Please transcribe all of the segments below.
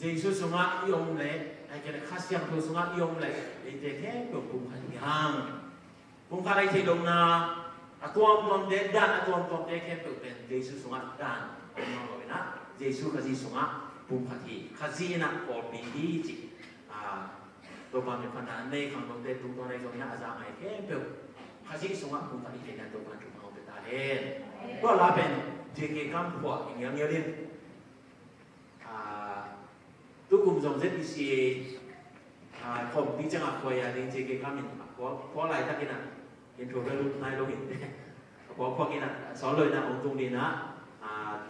Jesu sunga iom le ai kena khasiam tu sunga iom le ite ke pung khaniang pung kharai thei dong na atuam tom de dan atuam tom de ke pen Jesu sunga dan ong lo na Jesu khaji sunga pung khati khaji na ko pi hi chi to ba me phana nei khang dong de tung to nei jong na aza mai ke pe khaji sunga pung khati ke na to ba tu ma pe ta he to la pen je ke kam phwa yang yang lin tu cùng dòng rất đi không đi chẳng qua ya đến chơi cái cá mình có lại ta cái nào hiện thuộc cái lúc này lúc hiện có cái nào sáu lời nào ông tung đi nè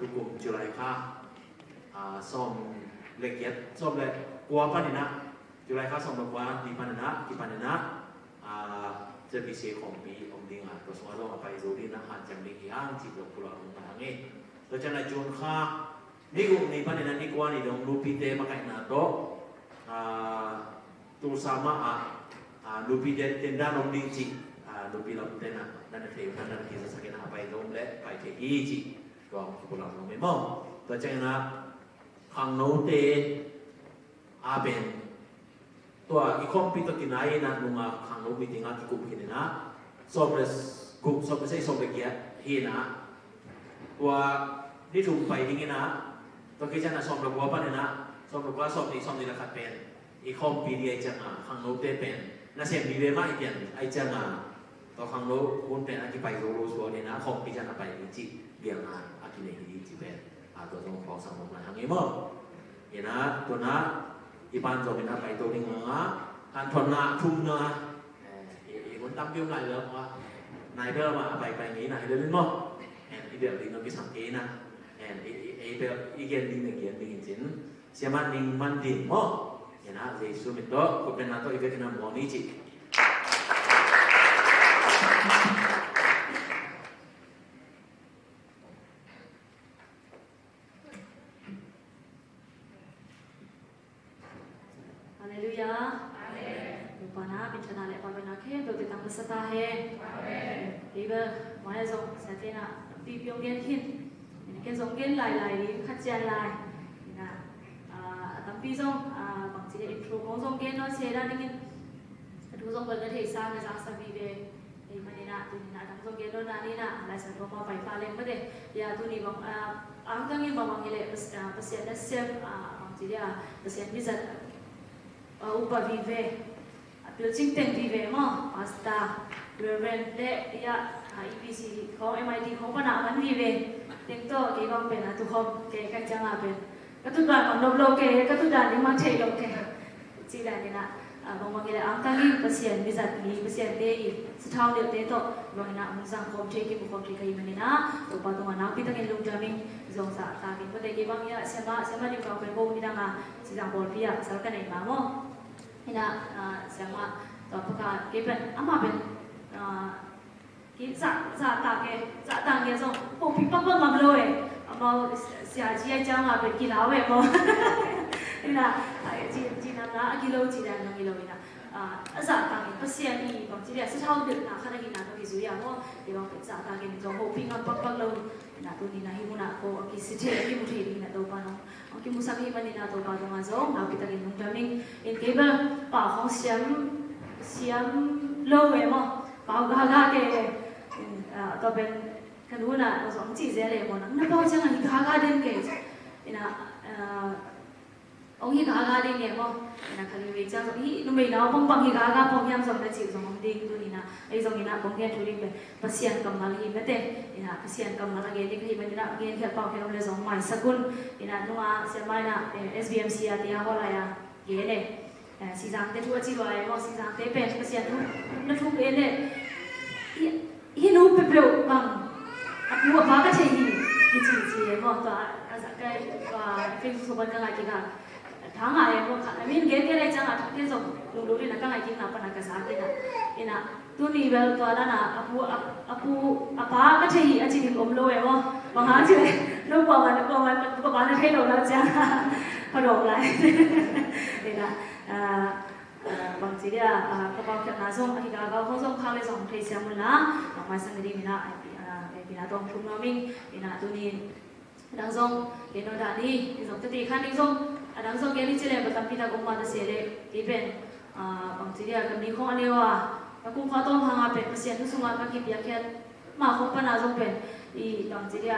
tu cùng trở lại kha xóm lệ kiệt xóm lệ qua pan nè trở lại kha xóm được qua đi pan nèจะมีเสียของปีองค์ดิ่งตัวสมัยเราไปดูดีนะหันจังดีกี่อันจีบเราคุยกันมาไงตัวจังไรจูนข้านี่กูนี่ปันนี่กว่านี่ดงรูปีเตมาไก่นาโตตัวสามารูปีเตเต็นด้านองดิ่งจีรูปีเราเต็นนั่นเทียนั่นที่จะสักการะไปดงเละไปเทียจีก็คุยกันเราไม่มองตัวจังนะขังโนเตเป็นตัวอีคอมพิวเตอร์ที่ไหนนะนุ่งขังโนมีติงาที่กุบกินนะสอบเลยกุบสอบไม่ใช่สอบเลยเกียร์ฮีนะตัวนี่ถูกไปที่นี่นะตัวกิจการสอบระบบปันนะสอบระบบสอบนี้ละขัดเป็นอีคอมพิวเตอร์จังขังโนเตเป็นน่าเสียมีเรื่องมากอีกอย่างไอจังตัวขังโนวุ้นเป็นอากิไปรู้ชัวร์เนี่ยนะคอมพิวเตอร์ไปจีเรียงอากิเนี่ยจีเป็นตัวตรงของสังคมอะไรทั้งนี้มั้งเห็นนะตัวนะที่บ้านเราเป็นอะไรตัวนี้งะการทนนาทุ่มนะคนตั้มยิ้มไหลเลยว่านายเบลมาไปงี้นายเดินมั้งอีเดียลินเราไปสังเกตนะอีเบลอีเกียนดิ้งหนึ่งเกียนดิ้งจินเสียมันดิ้งมันดิ้งมั้งเห็นนะเจสุมิโตก็เป็นนาโตอีเวกินามองนี่จิSata he, iba mai zong sate na ti pyong gen hin, ini ke zong gen lai khat jan lai, na tampi zong bang chỉ intro kong zong gen no se ra dingin, tu zong bal thei sa na sa bi be, ei mani na tu na dang zong gen no na ni na lai sa ko ma pai pa leng made, ya tu ni bang ang tang in bang ile pasien na sem bang chỉ ya pasien ni zat upa vive building teng vive mo pasta reverend le ya IPC ko MIT ko pa na man vive teng to ke bang pen tu hom ke ka changa pen ka tu dan on lo ke ka tu dan ni ma thei lo ke chi la ni na bang bang ile ang tangi pasien bizat ni pasien te i sthau le te to bang na mung sang ko thei ke bu ko thei kai mani na to pa to na pi tang in lung jaming zong sa ta ke ko te ke bang ya sema ni ka pe bo ni na nga si jang bol pi ya sal ka nei ma mo ina sama to paka kepen ama ben ki za ta ke so po pi pa ma lo e ama sia ji ai jang a be ki la we mo ina ji na na ki lo ji dan na ki lo ina za ta ke pasien ni bang ji ya sa thau de na khana ki na to ki zu ya mo de bang za ta ke ni zo ho pi ngam pa lo na to ni na hi mo na ko ki si the ki mu the ni na to pa no ki mu sa ki ma ni na to pa do ma zo na pi ta ki nung daming in ke ba pa hong siam lo we mo pa ga ke to ben kan hu na zo chi je le mo na pa chang ni ga den ke ina ông hi ga den ke mo ina khali we cha hi no me na pong hi ga pong yam som na chi zo mong ding tu ni na ai zo ni na pong ke thu ring be pasian kam mal hi mete ina pasian kam mal ge ni hi man na ge ke pa ke no le zo mai sakun ina nuwa se mai na SBMC ya tia ho la ya ge ne si giang te thu chi lo ai mo si giang te pen pasian thu na thu ge ne hi no pe pe bang aku ba ka thei hi ki chi mo to a sa kai wa Facebook so ban ka ki ga thang ai mo kha min ge le chang a thak so lu lu ri na ka ngai ki na pa na ka sa te na ina tu ni bel to la na apu apa ka thei a chi ni om lo e mo ma ha chi lo pa ba na thei lo la cha pa lo lai ina bang chỉ là các bạn các nazong khi các bạn không khang lên dòng thấy xem muốn lá mà sang cái đi mình là bị là tông trung nó mình bị là tu ni ดังซงเกณฑ์ดานี่ซงตีขันดิซงดังซงเกณฑ์นี่เจริญประจำปีตะกุมมาตะเสด็จที่เป็นบางทีเดียกับนี้ของอันนี้ว่ากุมข้าต้มหางเป็นเสียนทุกสมัยมาคิดอยากแค่มาของปนาซงเป็นอีบางทีเดีย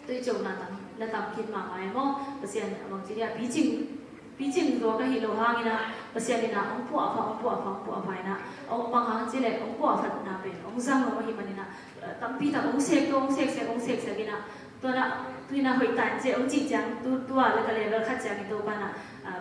ตัวโจนาตันและตามคิดมาไม่มั่งเสียนบางทีเดียปีจิงตัวก็หิโลหางินะเสียนนี่นะองค์ผู้อาภัยนะองค์บางครั้งเจริญองค์ผู้อาภัยนะเป็นองค์จังเราหิมันนี่นะตามปีตะองค์เสกกินะตัวน่ะตัวน่ะหอยตันเจ้าองค์จีจังตัวแล้วก็เลยเราขัดจังตัวปานะ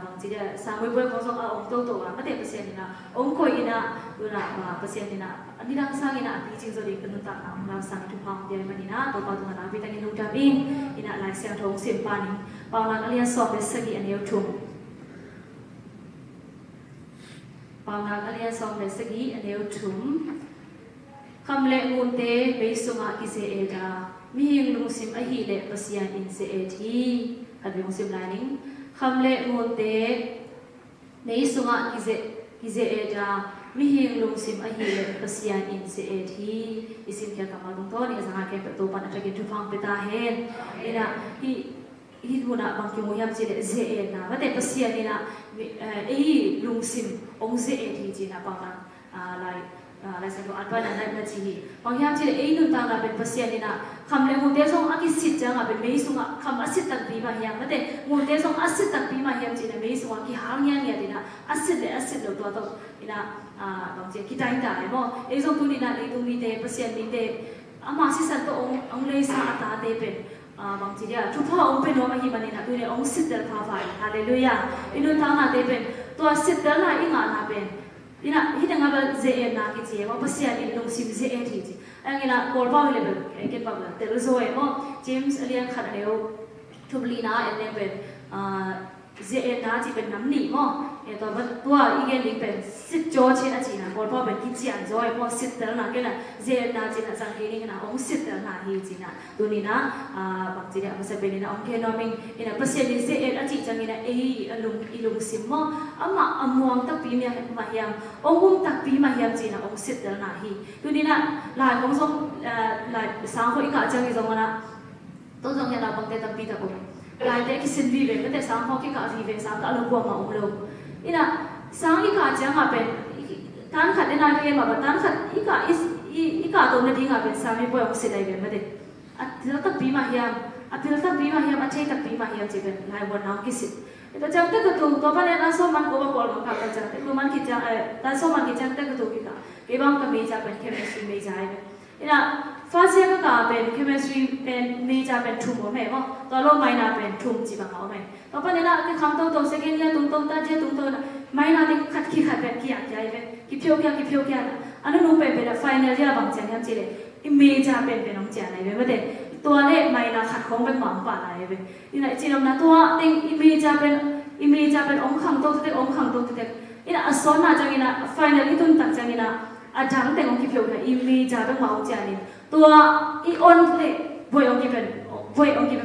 บางทีเดียสามวันของสององค์ตัวไม่ได้เปอร์เซ็นต์นี่นะองค์คอยนี่นะตัวน่ะเปอร์เซ็นต์นี่นะอันนี้ดังสังนี่นะปีจิงตัวนี้เป็นนุ่นตาองค์ดังสังทุกครั้งเดียวมันนี่นะตัวปาตัวน่ะปีตั้งนุ่นตาบิงนี่นะลายเสียงทองเสียงปานี่ปาวนักเรียนสอบเป็นสกีอันเดียวทุ่มปาวนักเรียนสอบเป็นสกีอันเดียวทุ่มคำเล่งูเตะไปสุมากิเซเอดามีหิงลุงซิมอหิเลปัสยานอินเซเอทีขัดลุงซิมลายนิ่งคำเล่งูเตะไปสุมากิเซเอดามีหิงลุงซิมอหิเลปัสยานอินเซเอทีอิสิมแค่กำมาลุงต้นนี่สังหารแค่ประตูปันจะกินทุกฟังไปตาเห็นนี่นะที่ทุนะบางทีมุยามจีเลเซเอนะว่าแต่ปัสยานนี่นะลุงซิมองเซเอทีจีนะปางนั้นลายเส้นตัวอันเป็นอะไรนั่นจีบางอย่างจีเลยนุ่นต่างกันเป็นภาษานี่นะคำเลี้ยงมุเตส่งอากิสิทธิ์จังเป็นไม่ส่งคำอาศิตักปีมาเฮียมแต่มุเตส่งอาศิตักปีมาเฮียมจีเนี่ยไม่ส่งอากิหางเงี้ยนี่นะอาศิเราตัวนี่นะบางทีคิดได้แต่เนาะส่งตัวนี่นะตัวมีเตภาษานี่เตอามาสิสันตัวองเลยสาตาเตเป็นบางทีเนี่ยทุกพ่อองเป็นว่ามาฮิมันนี่นะตัวเนี่ยองสิทธิ์เดลพาไฟฮาเลลูยานุ่นต่างกันเตเป็นตัวสิทธิ์เดลน่ะอีงานาเป็นนี่นะที่ตั้งแต่เจเอ็นนักกิจว่าภาษาอินลงซิมเจเอ็นที่จีอันนี้นะกอลป้าเลยเป็นเก็บป้าเป็นแต่รู้สึกว่าเจมส์เรียนขัดเดียวทุบลีน่าเอ็นเนี่ยเป็นเจเอ็นนักจีเป็นน้ำหนีมั้งตัวอีกอย่างนึงเป็นสิทธิ์จอชินะจีนะกอลป้าเป็นกิจอันจอยมั้งสิทธิ์เดินนักกันนะเจเอ็นนักจีนะสังเกตนี่นะองสิทธิ์เดินนักที่จีนะตัวนี้นะบางทีเนี่ยภาษาเป็นนี่นะองแค่น้องมิงนี่นะภาษาอินเจเอ็นอาจีจังนี่นะลุงซิมมั้งอาม่วงตักปีมาเฮียมองค์ตักปีมาเฮียมจีนะองสิทธิ์เดินนักที่ตัวนี้นะหลายคนส่งหลายสังคมอีกอาจจะมีส่งนะต้องส่งยันเราบางทีตักปีตะกุหลายแต่คิดสินวีเวนแต่สังคมอีกอาจจะมีเป็นสังกัดลูกวัวมาองค์ลูกนี่นะสังอีกอาจจะมาเป็นท่านขัดในนายเรียนแบบท่านขัดอีกอาตัวนั้นที่งาเป็นสามีป่วยองสิทธิ์ได้เป็นไม่ได้ที่เราตักปีมาเฮียมที่เราตักปีมาเฮียมอาเชตักปีมาเฮียมจีเป็นหลายวันน้องคิดสิitu jangan terketuk, tu apa ni langsung man kau bawa kau kakak jangan, tu man kita langsung man kita jangan terketuk kita, kebang kami japen chemistry meja ini, ina fase kakak pen chemistry pen meja pen thum me, mo, kalau main pen thum jiba kau me, tu apa ni nak kita kamu tu second year tu taje tu main nanti kat kita pen kia pen, kipio kia, anu numpe pen final year bang jangan cile, meja pen orang jangan ini, betul. ตัวเล็กไม่นะขัดของเป็นหมอนป่าอะไรไปนี่นะจีนนะตัวเต็งอิมีจะเป็นองค์ขังตัวเต็งองค์ขังตัวเต็งนี่นะสอนนะจังนี่นะไฟนอลที่ตุ้นตักจังนี่นะอาจารย์เต็งองค์กิเพียวนะอิมีจะเป็นหมอนจานี่ตัวอีออนเลยบวยองค์กิเป็น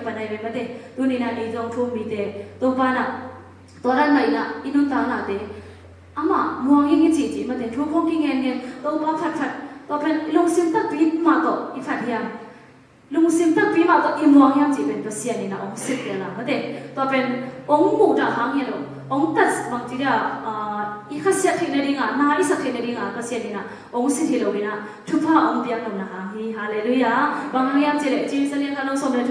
ปันไหนเป็นมาเตตัวนี้นะอีจงทุ่มมีเตตัวป้านะตัวนั้นไหนนะอีนุ่นตาหน้าเตอาม่ามองยิ่งจีมาเตทุ่มพงกิเงี้ยตัวป้าผัดตัวเป็นลงซิมตักปีมาโตอีฝัดยามลุงซิมตักปีมาตัวอิมวงยังจีเป็นภาษานี่นะองสิทธิ์เลยนะไม่ได้ตัวเป็นองหมู่ดาหางเงี้ยหรอองตัดบางทีเนี่ยอีข้าเสียที่ในดิ่งอ่ะนาอีสักที่ในดิ่งอ่ะภาษานี่นะองสิทธิ์เลยนะทุกพระองค์เปียกนำนะฮะฮีฮาเลลูยาบางอย่างจีเลยจีนเสลียงกันเราสมเลย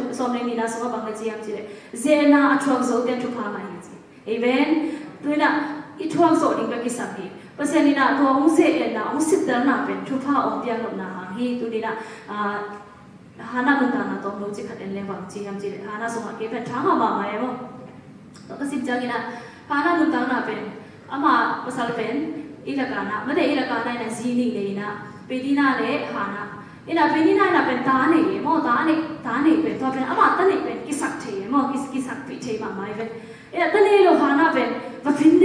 นี่นะสมบางอย่างจียังจีเลยเจน่าอัชวงโซเดียนทุกพระมาฮีจีเอเวนตัวน่ะอีทวงโซดิ่งไปกิสักทีภาษานี่นะตัวองเจน่ะองสิทธิ์เลยนะเป็นทุกพระองค์เปียกนำนะฮะฮีตัวนี้นะฮานานุนตานาตองโลจิขัดเอ็นเลวังจีฮัมจีฮานาสมัครเก็บเป็นทั้งอามาไม่หมดตัวก็สิบจังกินะฮานานุนตานาเป็นอามาภาษาเป็นอิลากานะไม่ได้อิลากานะในจีนีเลยนะเป็นที่น่าเลยฮานาอินะเป็นที่น่าเป็นตาเน่หมดตาเน่เป็นตัวเป็นอามาตาเน่เป็นกิสักเทหมดกิสักพิเทมาไม่เป็นอินะตาเน่โลฮานาเป็นว่าพินเด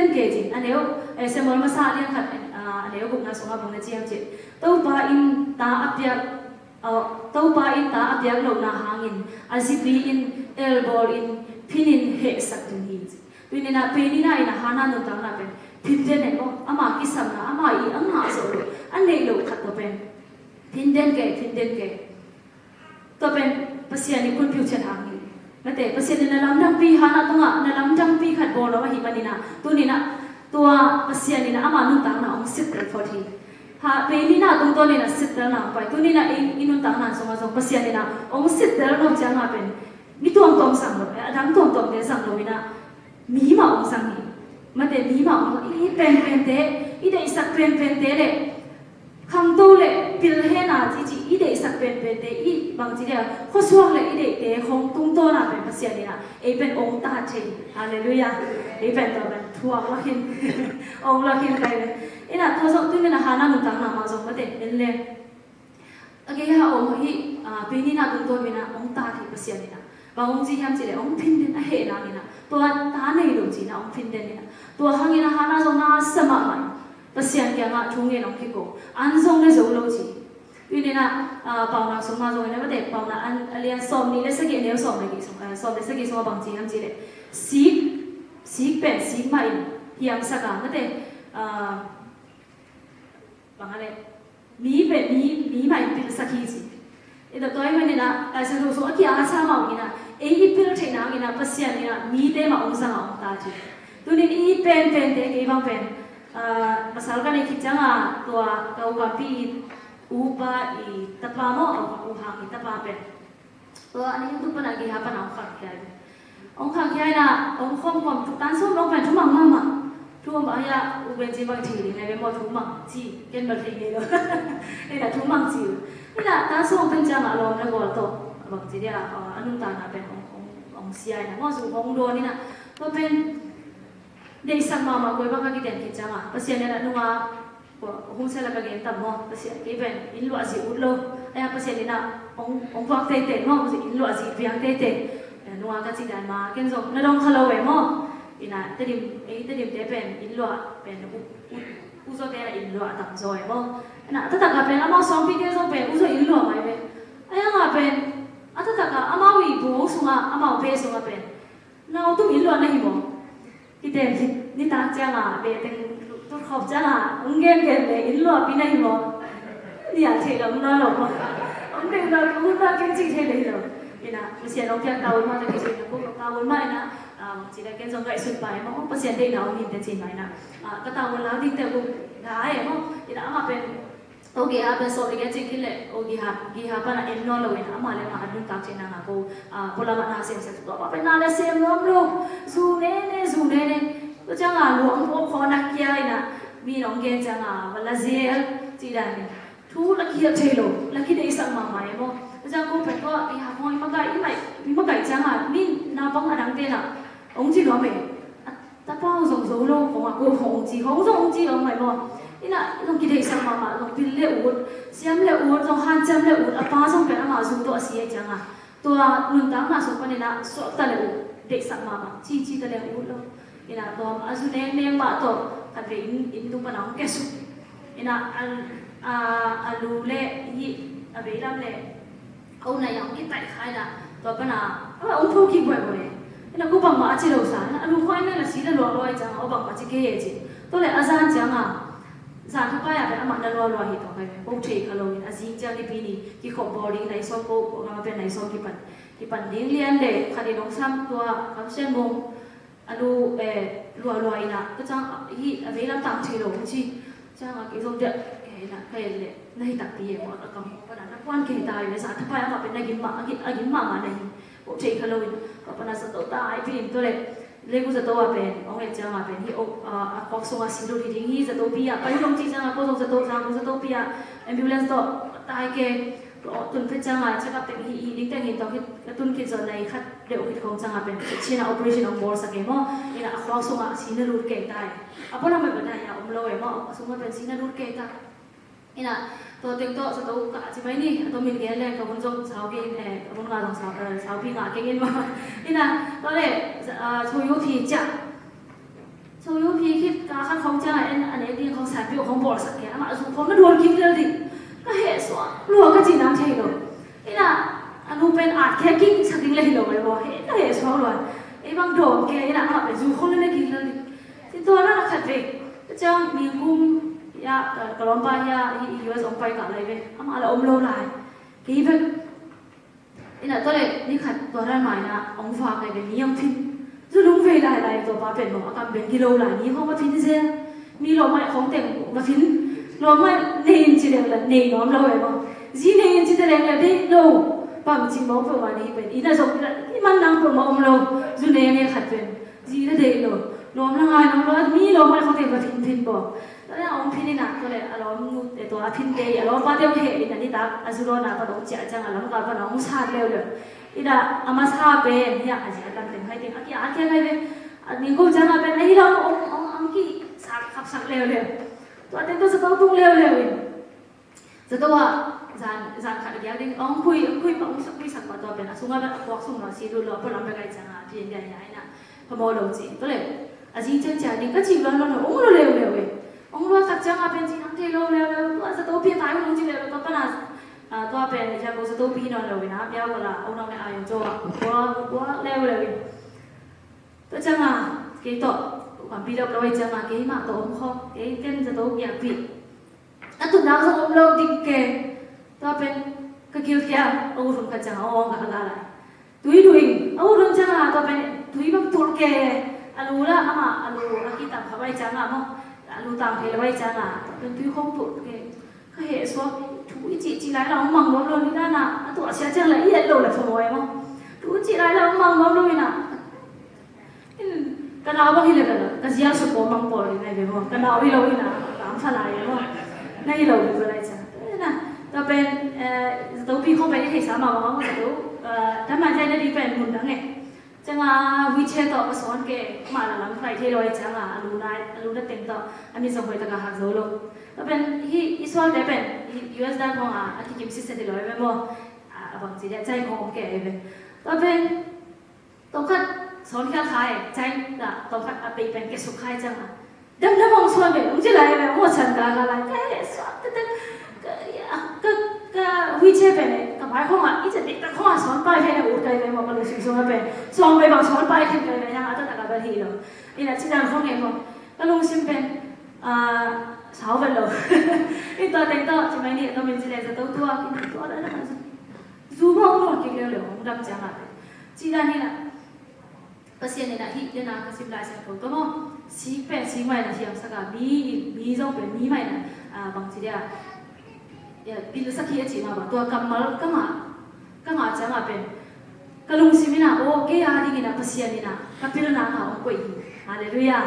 นเกจิอันเดียวเสมอมาซาเลียนขัดอันเดียวกุณาสงฆ์บางในจีฮัมจีตัวบ้าอินตาอับยาตัวป้าอินตาอับยักษ์ลงนาหางอินอาซิบีอินเอลบอลอินพินินเฮสักตุนฮีตุนี่นะเป็นนี่นะอินฮานานุตังนะเป็นพินเดนเองก็อามากิสัมนะอามาอีอังหาโซโลอันนี้โลขัดตัวเป็นพินเดนเกต ตัวเป็นภาษานี่คุณผิวเชิดหางนี่นั่นแต่ภาษานี่นั่นลำดังปีหานะตรงอ่ะนั่นลำดังปีขัดบอลแล้วว่าหิมันนี่นะตัวนี้นะตัวภาษานี่นะอามานุ่งต่างนะองสิบเดือนพอดีหาเป็นนี่นะตรงตัวนี่นะสิบเดือนนะไปตัวนี้นะอินุ่งต่างนะสมัยภาษานี่นะองสิบเดือนเราจะงาเป็นมีตัวตรงสั่งเลยดังตัวเดียวสั่งเลยนะมีมาองสั่งนี่มันแต่มีมาองอีเป็นเตะอีเด็กสักเป็นเตะเลยคำตัวเลยพิลเฮน่าจีอีเด็กสักเป็นเตะอีบางทีเนี่ยข้อสวงเลยอีเด็กเตะคงตุ้งตัวน่ะเป็นภาษานี่นะเป็นองค์ตาเชงฮาเลลูยาเป็นตัวเป็นทัวร์ละหินองค์ละหินไปเลยอีน่ะตัวสองตัวนี่นะฮานาหนุนต่างนามาส่งมาเตะเป็นเลยโอเคฮะองค์ที่ปีนี้นะตุ้งตัวมีนะองค์ตาที่ภาษานี่นะบางองค์จีฮัมจีเลยองค์พินเดนเฮน่านี่นะตัวตาในดวงจีนะองค์พินเดนนี่นะตัวหางนี่นะฮานาส่งน่าสมัครมันภาษาเนี่ยงาทุ่งเงินองค์ที่กูอันส่งเลยส่งโลจีอยู่นี่นะเป่าหนักส่งมาส่งเนี่ยไม่ได้เป่าหนักอันเรียนสอบนี่เลยสักกี่เนี่ยสอบเลยกี่สอบเลยสักกี่สอบบางจีฮัมจีเลยสีเป็นสีใหม่ที่ยังสักการไม่ได้บางอะไรมีเป็นมีใหม่เป็นสักกี่จีเดี๋ยวตัวเองเนี่ยนะแต่ฉันรู้สึกว่าที่อาสามาอย่างนี้นะอีเป็นเทน่าอย่างนี้นะภาษาเนี่ยนะมีเต็มองศาองตาจีตัวนี้อีเป็นเด็กอีบางเป็นmisalkan yang kita tua kau kapi ubah i tapamo uhang i tapapen tua ani itu pun lagi apa nak ongkak kiai na ongkom tan so long pen cuma mama cuma bahaya uben jimbang ciri ni bemo cuma ci ken bertinggi lo ini dah cuma ci ini dah tan so pen jangan lo ni bol to bang jadi anu tanah pen ong siai na mau suruh ong do ni na tua penเด็กสักมามาคุยบ้างกันกี่เดือนกี่จังอ่ะภาษาเนี่ยนุ่งอ่ะหุ่นเสลากางตับมั้งภาษาที่เป็นอินลัวสิอุดโลไอ้ภาษาเนี่ยนะองฟักเตะมั้งภาษาอินลัวสิเพียงเตะนุ่งอ่ะกันสิได้มาเก่งส่งนั่นลองขลุ่ยมั้งอินะแต่ดิมเตะเป็นอินลัวเป็นอุโซเตะอินลัวตั้งซอยมั้งน่ะถ้าตากเป็นอามาสองปีเดียวส่งเป็นอุโซอินลัวไหมเป็นไอ้ยังอ่ะเป็นถ้าตากอามาวิบูส่งอ่ะอามาเบสส่งอ่ะเป็นน่าตุ้มอินลัวนี่มั้งที่เด่นนี่ตาจ้าอ่ะเบต็งตัวขอบจ้าอ่ะองเกนเลยอินลัวปีนั้นมั้งนี่อาเทเราไม่รู้หรอกองเกนเราคุณเราเก่งจริงเทเลยเหรอนี่นะภาษาเราเพียงกาวมาแต่กิจกรรมพวกเรากาวมานะจีได้เก่งส่งไก่สุดไปมั้งภาษาเด็กเราหินแต่จีนไหมนะก็ตาวแล้วดิ้งแต่บุกได้มั้งนี่นะมาเป็นโอเคอาเป็นโซลิกจริงๆเลยโอเคฮาปนะเอ็นนอลเลยนะมาเลยมาอันนี้ตามเจนังอ่ะกูพลมานาเซมเซตัวมาเป็นนาเลเซมล้อมลูกซูเน่ก็จังอ่ะหลวงพ่อขอนักยายนะมีน้องเกณฑ์จังอ่ะวันละเซียจีดันนี่ทุลักเฮียเทโลลักเฮียได้สักมาใหม่มั้งก็จังกูเป็นก็อีหาพอยมาไก่อีใหม่มีมาไก่จังอ่ะมีนาบังอะดังเต้นอ่ะองค์จีน้องเมย์ตาเป้าส่งโซโล่ของอ่ะกูขององค์จีน้องใหม่มั้งนี่นะลงกิเลสมาลงพิลเลอุดเสียมเลอุดลงหันเสียมเลอุดป้าส่งเป็นอามาส่งตัวเสียจังอ่ะตัวนุ่นตั้งน่ะส่งไปนี่นะสอบตะเลอุดเด็กสักมาจีตะเลอุดแล้วนี่นะตัวอาสุเนมาตัวกันเป็นอินตุปนังเกสุนี่นะอันลูเล่ยี่อันเวลาเล่เอาในอย่างที่ไต่ขายนะตัวปนังองค์ผู้คิดบ่อยนี่นะกูบังมาจีโรสานอันลูกคนนั้นน่ะสีละรัวจังเอาบังมาจีเกยจีตัวเลยอาจารย์จังอ่ะสารทุกอย่างเป็นอามันรัวหิตของใครปุ๊บเทคโลนอาซิงจังที่ปีนี้ที่ขบบอดี้ในโซโก้มาเป็นในโซที่ปันเลี้ยงเลยคดีน้องซ้ำตัวคำเส้นมงอันดูรัวนะก็จังที่เวลาต่างเทโลจีจังกี่สมเด็จแค่นั้นแค่เลยในตักปีหมดแล้วก็ปนัดนักวันเกตายเลยสารทุกอย่างมาเป็นนักกินมาในปุ๊บเทคโลนก็ปนัดสตตายพี่ตัวเลยเรื่องจะตัวเป็นองค์เจ้ามาเป็นที่ปอกส่งอาศิโดดีดิ้งที่จะตัวปีไปลงจีจังก็ส่งจะตัวปีแอมบิวเลนส์ตัวตายแก่ตุนเป็นจังจะกับเป็นที่ดิ้งแต่เห็นตอนที่ตุนคิดจะในคัดเดี๋ยวคิดของจังเป็นเช่น operation on board สักเกมว่านี่นะปอกส่งอาศินรูดเก่งได้เพราะเราไม่เป็นได้อมลอยว่าส่งมาเป็นศินรูดเก่งได้นี่นะตัวเต็งตัวจะตัวกะใช่ไหมนี่ตัวมินเกลเลยกับคนจงสาวพี่กับคนงานของสาวพี่งานเก่งยิ่งมากนี่นะตัวเลยโชยุพีจ้ะโชยุพีคิดการขั้นของจ้ะอันนี้ดีของสายพิวของบอร์สักแกมาสุดผมไม่โดนคิดเลยดิก็เหตุส่วนรัวก็จีน้ำเทโลนี่นะอันนู้เป็นอาร์ตแค่กิ้งสักดิ้งเลยโลเลยบอกเหตุก็เหตุส่วนรัวไอ้บางโดนแกนี่นะมาเป็นจูคนเลยกินเลยที่ตัวนั้นขัดเองจะมีกุมยากระลอมไปยาUS ออกไปกับอะไรไปอามาละอมโลลายกี่เป็น ina tole ni khat to ran mai na ong fa kai be ni yong phin zu lung ve lai lai to pa pen mo akam ben kilo la ni ho ma phin se mi lo mai khong teng ma phin lo mai nein chi le la nei nom lo e mo ji nein chi te le la de lo pa mi chi mo pe wa ni ben ina so ni man nang pe mo om lo zu ne ne khat pen ji le de lo lo ma ngai nom lo mi lo mai khong teng ma phin phin boแล้วองค์พินินะก็เลยอารมณ์ตัวพินเตยอารมณ์ว่าเดียวเหตุนี่ตาอาจุโรนาก็ต้องเจ้าจังอารมณ์ก็ว่าน้องชาติเร็วเลยอีน่ะอามาชาเป็นเนี่ยอาจจะตั้งแต่ให้เด็กอาเกี่ยไงเป็นนี่กูจังเป็นไอ้เราองค์กี่สักขับสักเร็วเลยตัวเต็มตัวสต๊อกตุ้งเร็วเลยจะตัวจานขัดอย่างนี้องค์คุยสักตัวเป็นสุ่งอะไรพวกสุ่งเราซีดูเราพอเราไปไกลจังเพียงใหญ่ๆนะพอมองเราจริงตัวเลยอาจจะจังนี่ก็จีบเราองค์เราเร็วเลยองค์ว่าสักจังเป็นจีนังเทโลเร็วตัวสต๊อกพี่ตายคนจีเร็วตัวปนัสตัวเป็นจะกูสต๊อกพี่นอนเร็วนะเดี๋ยวเวลาองค์น้องในอายุจ้ว่าเร็วตัวจังเกี่ยตัวความปีเราไปจังเกี่ยมาตัวองค์เขาเกี่ยเต้นสต๊อกอยากปีแล้วตัวน้ำสององค์เราดิ้งเก่ตัวเป็นก็เกี่ยวแค่องค์รุ่งกันจังองค์กันอะไรดุยองค์รุ่งจังตัวเป็นดุยแบบตัวเก่อลูละอามาอลูอากิตังเขาไปจังมั้งลูตามเพลไว้จังเป็นตุยคงตุกก็เห็นว่าทุกจีไรเรามังล้มลงนี่นะตัวเสียจังเลยเย็นลงเลยสมอยมั้งทุกจีไรเรามังล้มลงนี่นะกันเอาบ้างที่เลยกันเสียสุดโกมังปอเลยในเรื่องกันเอาที่เรานี่นะตามสลายมั้งในเราดูอะไรจังนะแต่เป็นตัวพี่เขาไปที่สามมั้งว่าตัวถ้ามันใช่ได้ดีเป็นหุ่นดังไงจังวิเชต่อมาสอนแกมาหลังใครที่ลอยจังอลูได้เต็มต่ออันนี้สมัยตะการหักโซโล่แล้วเป็นที่อิสราเอลเป็น US ด้านของอาทิตย์กิมซิสเซนติลอยไม่บอกบางทีใจของแกเป็นแล้วเป็นต้องคัดสอนแค่ใครใจละต้องคัดไปเป็นแกสุขใครจังดำมองสวนเป็นอุ้งจีไรเป็นหัวฉันกันอะไรแกสอนก็วิเชเป็นกับหมายความว่าอีจะติดตะข้อสอนไปแค่ในอุดใจเลยบอกกันเลยสิ่งส่งเป็นส่งไปบอกสอนไปแค่เลยยังอาจจะตัดกันทีเดียวนี่แหละที่นั่นเขาเนี่ยบอกก็ลงซิมเป็นสาวเป็นเลยนี่ตัวเต็งตัวใช่ไหมเนี่ยตัวเป็นจีเรจะตัวอะไรนะซูมองโน่นกินเร็วๆรับจังอะไรที่นั่นนี่แหละก็เสียนี่นะที่เดี๋ยวนะก็สิบลายเสียตัวมั้งสีเป็นสีใหม่นะที่ยังสักมีส่งเป็นมีใหม่นะบางทีเดียวปีละสักทีจีมาบ่ตัวกำมัลก็มาจังเป็นกะลุงสิมินะโอ้เกียร์ดีนะภาษานี่นะกับปีละนางเอาคุยฮาเลลูยา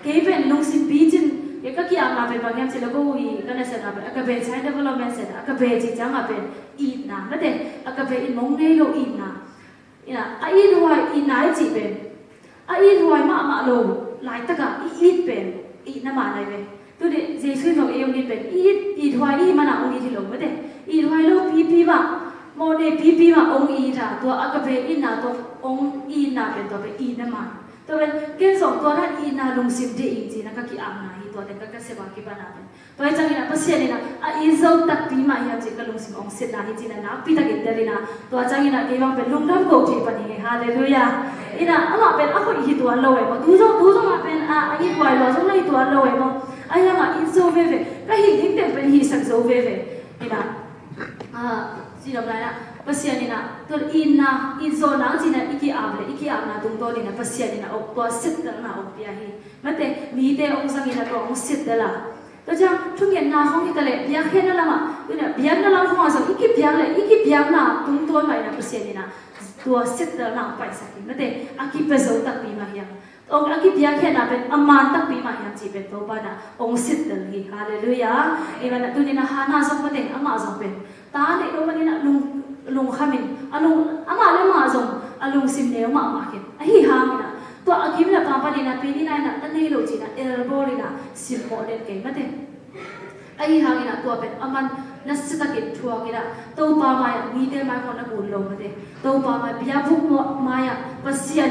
เกเป็นลุงสิปีจินเกก็เกี่ยมาเป็นบางอย่างสิแล้วก็วีก็น่าเสียดายเป็นก็เป็นใช้ development เสร็จก็เป็นจีจังเป็นอีนะไม่ได้ก็เป็นอินมงเนโลอีนะอีนะไอ้รวยอีนายจีเป็นไอ้รวยมาโลหลายตะกะอีเป็นอีน่ามาอะไรเป็นตัวเด็กเจสุนของเอวนี่เป็นอีถวายอีมันองอีที่ลงไม่ได้อีถวายโลปีมาโมเดปีมาองอีท่าตัวอักเบอีนาตัวองอีนาเป็นตัวเป็นอีนั่นมาตัวเป็นเกณฑ์สองตัวนั้นอีนาลงสิบเดียจริงๆนะก็กี่อ่างนะอีตัวเด็กก็เสพกี่ปนาเป็นตัวจังนี่นะภาษานี่นะอีโซตักปีมาอย่างจริงก็ลงสิบองเสร็จนะจริงๆนะปีตะกินเดลินะตัวจังนี่นะเกี่ยวกับลุงดำโกจีปนีฮาเลลูยาอีน่ะอามาเป็นakoอีตัวโลเอมดูจงมาเป็นอีตัวโลจงเลยตัวโลเอมอายังอินโซเวเวก็หินเต็มเป็นหิสักโซเวเวนี่นะจีนอะไรนะภาษานี่นะตัวอินโซนังจีนอีกอาบนะตรงตัวนี่นะภาษานี่นะอกตัวสิทธิ์นะอกพิอาฮีมันแต่มีแต่องค์สังเกตตัวองค์สิทธิ์เดล่ะตัวจังทุกอย่างน่าห้องที่ทะเลพิอาเห็นนั่นละมั้งเนี่ยพิอานั่นละห้องสังอีกพิอานะตรงตัวไหนนะภาษานี่นะตัวสิทธิ์นะไปสักทีมันแต่อากิเปโซตักปีมาเฮียองค์อากิพิอาเห็นนะเป็นอามันตักปีมาเฮียจีเป็นตัวบ้านะองค์สิทธิ์เดลีฮาเลลูยาอีมันตัวนี้นะฮานาสมบัติอามาสมเป็นตาเนี่ยตัวนี้นะลุงขมินลุงอามาเลยมาสมลุงสิมเนียวมาเก็บไอ้ฮามินะตัวอากิมนะปาปานี่นะปีนี้นะตั้งนี่ลูกจีนะเอลโบนี่นะสิบโมเดลเก่งมันแต่ไอ้ฮามินะตัวเป็นอามันนัสตะกิดทัวกินะตัวปามามีเดมาคนนักบุญลงมันแต่ตัวปามาบิยาบุกมาปัสยาน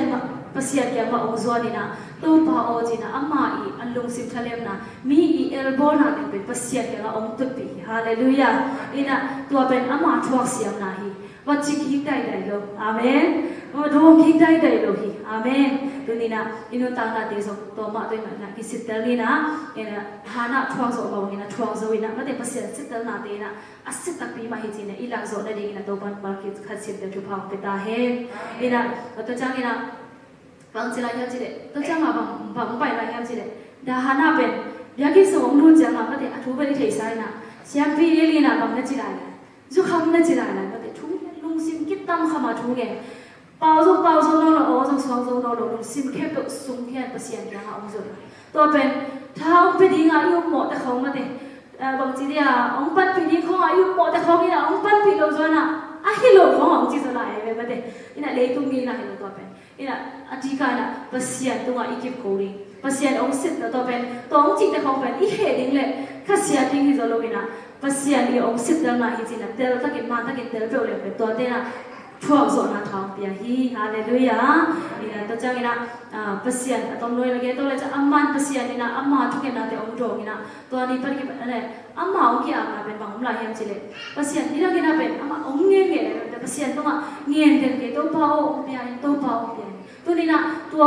แกมาองค์สวานี่นะตัวปาโอจีนะอามาอันลุงสิมทะเลมนะมีเอลโบนะเป็นปัสยานแกมาองค์ตุปีฮาเลลูยาอีนะตัวเป็นอามาทวกเสียมนะฮี ว่าจิกิได้ได้โลอาเมนว่าดวงกิได้ได้โลฮีอาเมนตัวนี้นะอินุตานาเดสตัวมาตัวนั้นกิสิตเตอร์นี่นะเอ็นะฮานะทวงโซบาวนี่นะทวงโซวินะมาเดปัสเซียสิตเตอร์นาเดนะอัสสิตตักปีมาฮิจินะอีลักโซนะเดนะตัวบันบาร์กิขัดสิตเตอร์ทุพาวเปตาเฮเอ็นะตัวจังนี่นะบางจิลายาจิเลตัวจังมาบางไปลายาจิเลดาฮานะเป็นยากิสวงรู้จังมาเดอทุบไปที่ไซนะเสียงปีเรลีนะบางนั่นจิลายนะจุคำนั่นจิลายนะมาเดทุลุงซิมกิตตั้มขมาทุเงเป่าจนโนโลจงสวงจงโนโลลุงซิมแค่เป็นสุงแค่เป็นเสียงยังเอาจนตัวเป็นถ้าองไปดีงายุหมดแต่เขามาเดบางทีเนี่ยองปัดปีดีของอายุหมดแต่เขานี่นะองปัดปีเราจนนะอาฮิโลขององจีสลายไปมาเดนี่นะเลยตุ้งนี่นะเห็นตัวเป็นนี่นะอธิการนะเป็นเสียงตัวอีกิบโกริเป็นเสียงองสิทธิ์ตัวเป็นตัวองจีแต่เขาเป็นอีเหดิ้งเลยข้าเสียดิ้งที่จะรู้นะเป็นเสียงอีองสิทธิ์แล้วนะอีจีนะเดลตะกินมันตะกินเดลเปรี้ยวเลยเป็นตัวเดนะช่วงส่วนทางเปียฮีฮาเลลูยานี่นะตัวจังนี่นะเปเซียนตอนนู้นเลยตัวเลยจะอัมมันเปเซียนนี่นะอัมมาทุกอย่างนะแต่องค์โจนี่นะตัวนี้เป็นกี่อะไรอัมมาองค์กี่อัมมาเป็นบางองค์ลายเห็นสิเลยเปเซียนนี่เรากินอะไรเป็นอัมมาองค์เงี้ยเลยแต่เปเซียนตัวมาเงี้ยเด็กเด็กตัวเบาองค์เปียตัวเบาองค์เปียตัวนี้นะตัว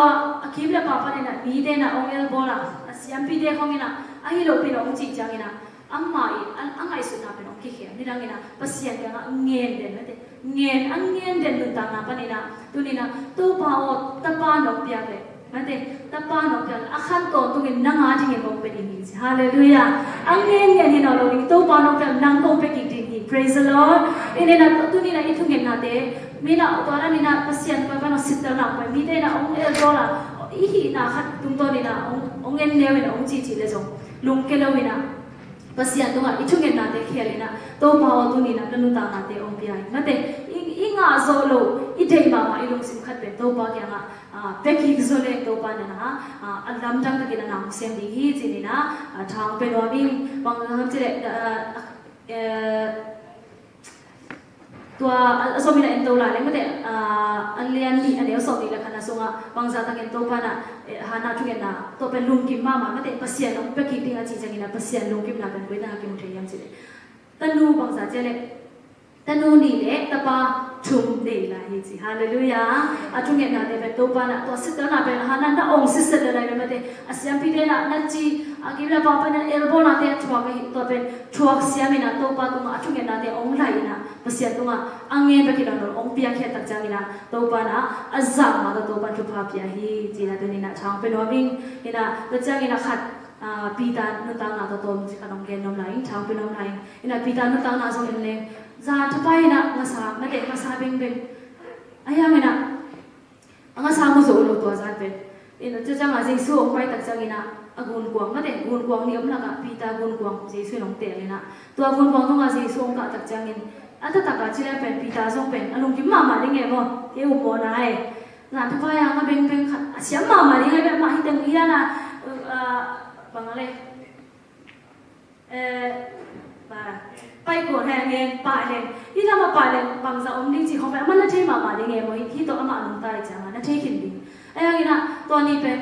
คิดเลยป้าป้านี่นะบีเดนะองค์เอลโบล่ะเสียงบีเดเขานี่นะไอ้เราเป็นองค์จีจังนี่นะอัมมาอันไงสุดนะเป็นองค์ขี้เขียนนี่เรานี่นะเปเซียนยังเงี้ยเด่นนะเด็กเงียนอันเงียนเด่นนุ่นตานาปนีนะตัวนี้นะตัวเบาตะปานกเปียเลยมันเด็ตะปานกเปียอาขันโตตัวนี้นั่งอาจจะเห็นกงเป็นอย่างนี้ฮาเลลูยาอันเงียนเงียนนี่เราลงตัวปานกเปียนั่งกงเป็นอย่างนี้ praise the Lord อันนี้นะตัวนี้นะอีทุกอย่างนะเต้มีนะตัวนั้นนี่นะภาษาอังกฤษนะสิทธิ์นะไปมีได้นะองค์เอลโรล่ะอีหีนะขัดตุ้มตัวนี้นะองค์เงินเลี้ยวนะองค์จีเลยส่งลุงเกลวินะภาษาอังกฤษอีทุกอย่างนะเต้เขียนเลยนะตัวเบาตัวนี้นะนุ่นตานาเต้องค์ใหญ่นั่นเต้อิงาโซโลอีเดย์มามาอีลงสิมขัดเป็นตัวปากยังเบกกี้โซเลตัวปานะอันลำจังตะกี้นะน้ำเสียงดีฮีจีนี่นะทางเป็นว่ามีบางครั้งจะตัวสมินะอินโตลาเลยไม่ได้อันเลียนนี่อันเดียวสอบนี่แหละค่ะนะส่งบางจากตะกี้ตัวปานะฮานาทุกอย่างนะตัวเป็นลุงกิมมาไม่ได้ภาษาน้องเบกกี้ที่อาจีจังนี่นะภาษาลุงกิมนะเป็นเวทนากิมเทียมจีเลยแต่นูบางจากเจเลยแต่นู่นนี่แหละตะปาชุมเดล่ะฮิจิฮาเลลูยาอาจุเงียนาเดเป็นตัวปานะตัวสิทธิ์นะเป็นฮานันน่ะองค์สิทธิ์อะไรแบบนี้อาเซียนพิเดนะนั่นจีอากิบลาปาเป็นเอลโบนาเดชัวร์ก็ตัวเป็นชัวร์เสียมินะตัวปาตัวอาจุเงียนาเดองค์ไหลนะภาษาตัวอังเงียนไปกินแล้วองค์เปียกแค่ตักจังนะตัวปานะอาซามาตัวปาชุภาพยาฮิจินะตัวนี้นะช่างเป็นว่ามิ่งนี่นะตัวจังนี่นะขัดปีตานุตังนะตัวมันจะขนมเกนนมไหลช่างเป็นนมไหลนี่นะปีตานุตังนะส่งเองเลยจะทำไปนะงาสาไม่ได้งาสาเบ่งเบ่งไอ้ยังไงนะงาสามุโซโลตัวจะเป็นอินจะงาเจสุไปตักจังนะกุนกวางไม่ได้กุนกวางนี่อมละกับปีตากุนกวางเจสุน้องเตะเลยนะตัวกุนกวางต้องงาเจสุกับตักจังอินอันตักจิเลเป็นปีตาส่งเป็นอารมณ์กิมมาได้ไงบ่เที่ยวบ่ได้งานทำไปยังมาเบ่งเบ่งเสียมาได้ไงแบบมาที่ตรงนี้นะบางอะไรไปกดแหงเงินป่าเงินที่เรามาป่าเงินบางส่วนองค์นี้จีเขาแบบมันน่าเชื่อมาได้ไงมั้ยที่ตัวอามาลุงตาเลยจังน่าเชื่อขินดีไอ้ยังไงนะตัวนี้เป็น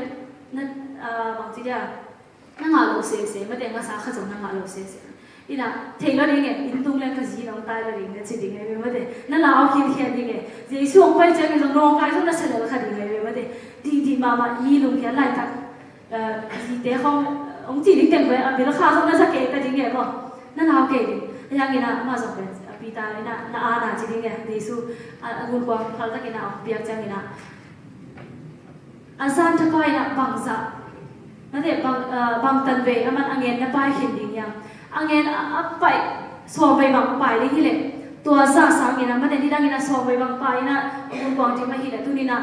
นั่นบางทีเดียวนั่งหาโลเซ่เซ่ไม่ได้งาสาขจรนั่งหาโลเซ่เซ่อีน่ะเที่ยวได้ไงอินทุเล่นก็จีน้องตาเลยไงจีดีไงไม่ได้นั่นเราเอาคิดเที่ยวดีไงจีช่วงไปจังไงน้องกายช่วงนั้นเสร็จแล้วค่ะดีไงไม่ได้ดีมามีลุงเที่ยวไล่ตักจีเดี๋ยวเขาองค์จีนี่เต็มเลยอ่ะเดี๋ยวราคาช่วงนั้นสักเกตแต่ดีไงบ่นั่นเราเกตยังไงนะมาส่งเป็นปีตาเลยนะอาณาจริงๆไงดีสู้กุนกวางเขาจะกินเอาเปียกจังเลยนะอาซานจะไปนะบางซะนั่นเองบางตันเวอมันอังเงินนะไปเห็นดียังอังเงินไปสอบไปบางไปได้ที่เลยตัวซาสังเงินนะมันเด็ดที่ดังเงินนะสอบไปบางไปนะกุนกวางที่ไม่เห็นเลยทุนี่นะ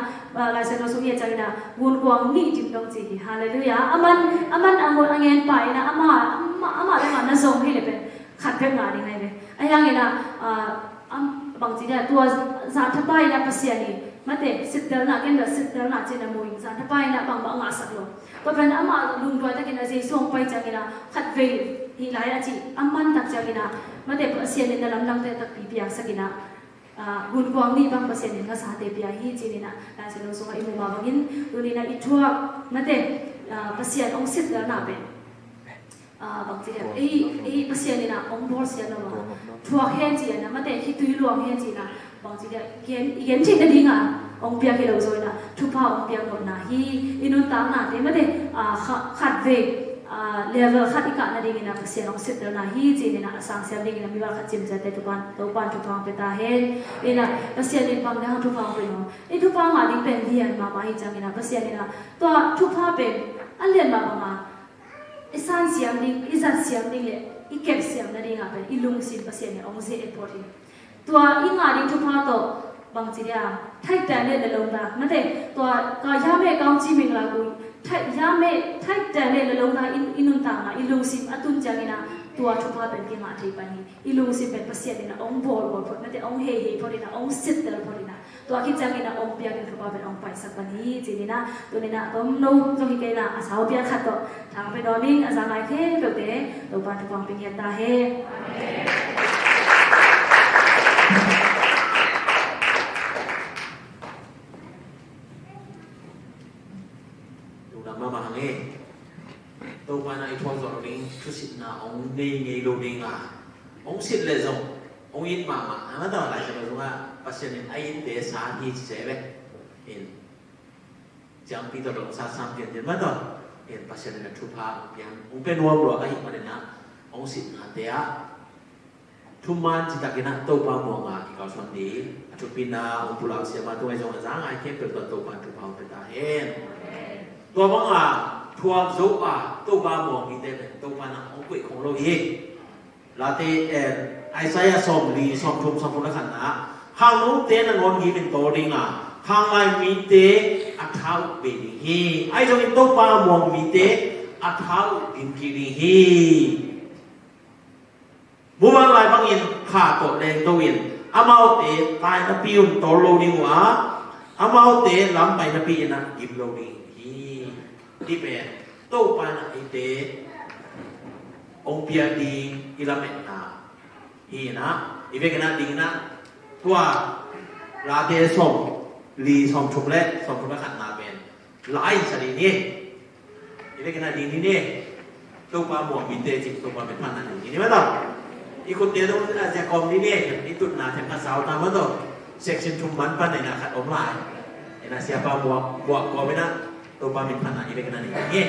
ลายเส้นเราสุยจังนะกุนกวางนี่จิ้มลงจีฮาเลลูยามันอังเงินไปนะอามาได้มานั่งส่งให้เลยเป็นขัดเพ่งงานยังไงเลยไอ้ยังไงนะบางทีเนี่ยตัวสารทับไปนะภาษานี่มาเตะสิทธิ์เดินหน้ากันเดินสิทธิ์เดินหน้าเจนมวยสารทับไปนะบางงาสักลงตัวเป็นอามาลุงด้วยแต่กินอะไรส่งไปจังนะขัดเวทีหลายอาชีอามันตักจังนะมาเตะภาษานี่นะลำลังเตะตักปีเปียสักนะบุญกวางนี่บางภาษานี่ก็สาเตะปียฮีจีนี่นะแต่ฉันรู้สึกว่าอิมุมาบางยินตัวนี้นะอิทัวมาเตะภาษาองค์สิทธิ์เดินหน้าเป็นบางทีเนี่ยภาษานี่นะองค์บอลเสียนะว่าทัวร์เฮนจีนะมาแต่คิดตุยรวมเฮนจีนะ bang ji gen chin na dinga ong pia ke lo zo na thu pa ong pia no na hi inun ta na te ma de khat ve level khat ika na ding na pasien ong sit na hi ji na sang sem ding na mi ba khat chim ja te tu pan thu pa pe ta he ina pasien ni pang na thu pa pe no e thu pa ma ding pen lian ma ma hi jang ina pasien ni na to thu pa pe alian ma ma isan siam ding izat siam ding le ikep siam na ding a pe ilung sin pasien ni ong ze e pori to inga ding thu pa to bang ji ya thai tan le de long da ma de to ka ya me kaung chi ming la ku thai ya me thai tan le long da inun ta ma ilung sim atun jang ina to thu pa pen ki ma thai pa ni ilung sim pen pasien ni na ong bol phot ma de ong he phot na ong sit der phot na to ki jang ina ong pia ke thu pa pen ong pai sak pa ni ji ni na to ni na tom no to hi ke na asau pia khat to thang pe do ning asang ai ke to te to pa thu pa pen ya ta he mama hange to pana I thong zo ring thu sit na ong nei ngei lo ding a ong sit le zo ong in mama ama da lai sa lo nga pasien ai te sa hi se ve in jang pi to lo sa sam tian tian ma do in pasien na thu pa yang ong pen wo lo ai ma na ong sit na te a thu man chi ta ke na to pa mo nga ki ka son ni thu pin na ong pu la sia ma to ai zo za ngai ke pe to pa thu pa pe ta henตัวบังอาทัวโซอาตัวบาหมองมีเต็มตัวมันองกุยของเราเองลาเตไอซายาสมลีสมทุมสมพุทธขันนะข้างนู้นเต้นงอนกีเป็นตัวดิงอ่ะข้างไลมีเตอัฐาวเป็นฮีไอจงเป็นตัวบาหมองมีเตอัฐาวเป็นกีริฮีบุบังไลบังอินขาตัวแดงตัวอินอามาเตตายนับปีอุ่นตัวโลดิงวะอามาเตล้ำไปนับปีนะยิบโลดิงที่เป็นโต๊ะปานะไอเตองเปียดีอิลาเมตนาฮีนะอีเวกนะดีนะตัวลาเตสมลีสมชุมเล็สมชุมละขันนาเป็นหลายสรีนี่อีเวกนะดีนี่โต๊ะปาหมวกมีเตจิโต๊ะปาเป็นพันนั่นนี่นี่ไหมล่ะอีคนเดียวต้องจะกรมนี่นี่นี่ตุนนาแถมภาษาตามมันต้องเซ็กชันชุมมันปันในนาขัดอมลายไอ้นาเสียปาหมวกบวกกอไปนะตัวปลาเป็นพันธุ์อีเวกนันอย่างนี้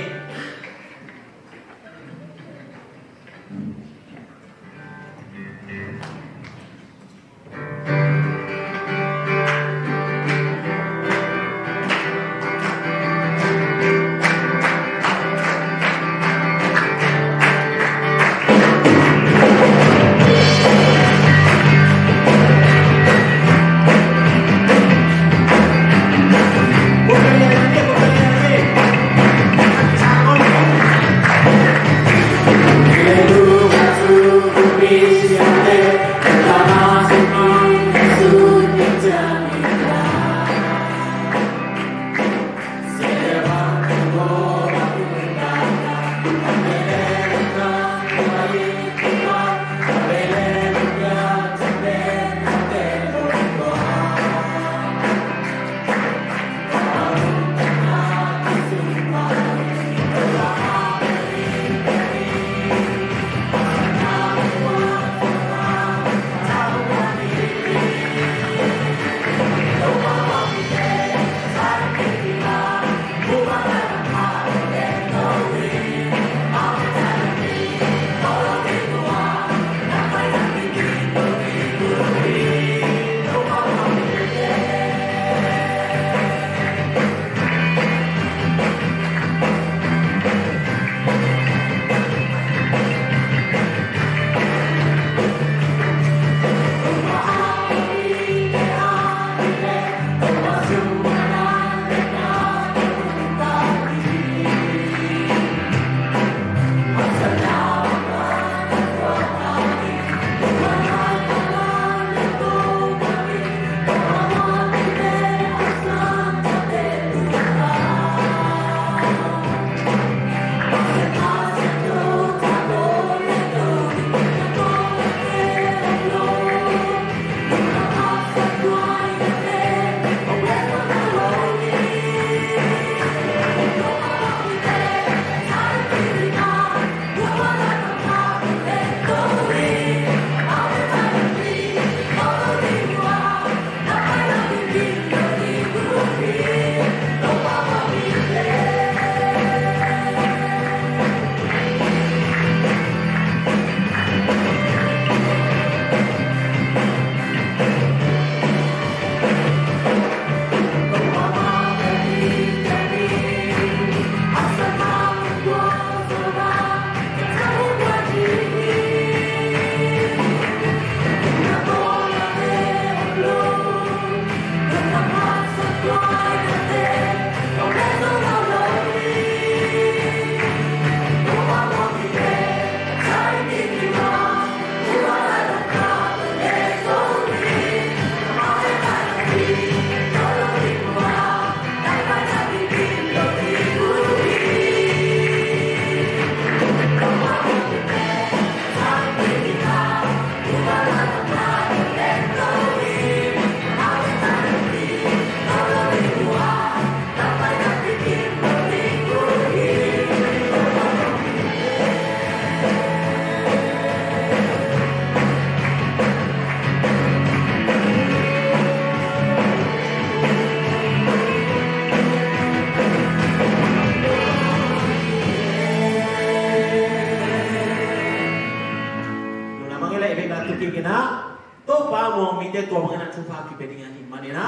kịp cái na tô ba mong mi tê tô bằng na chụp phá kịp cái này mà nè na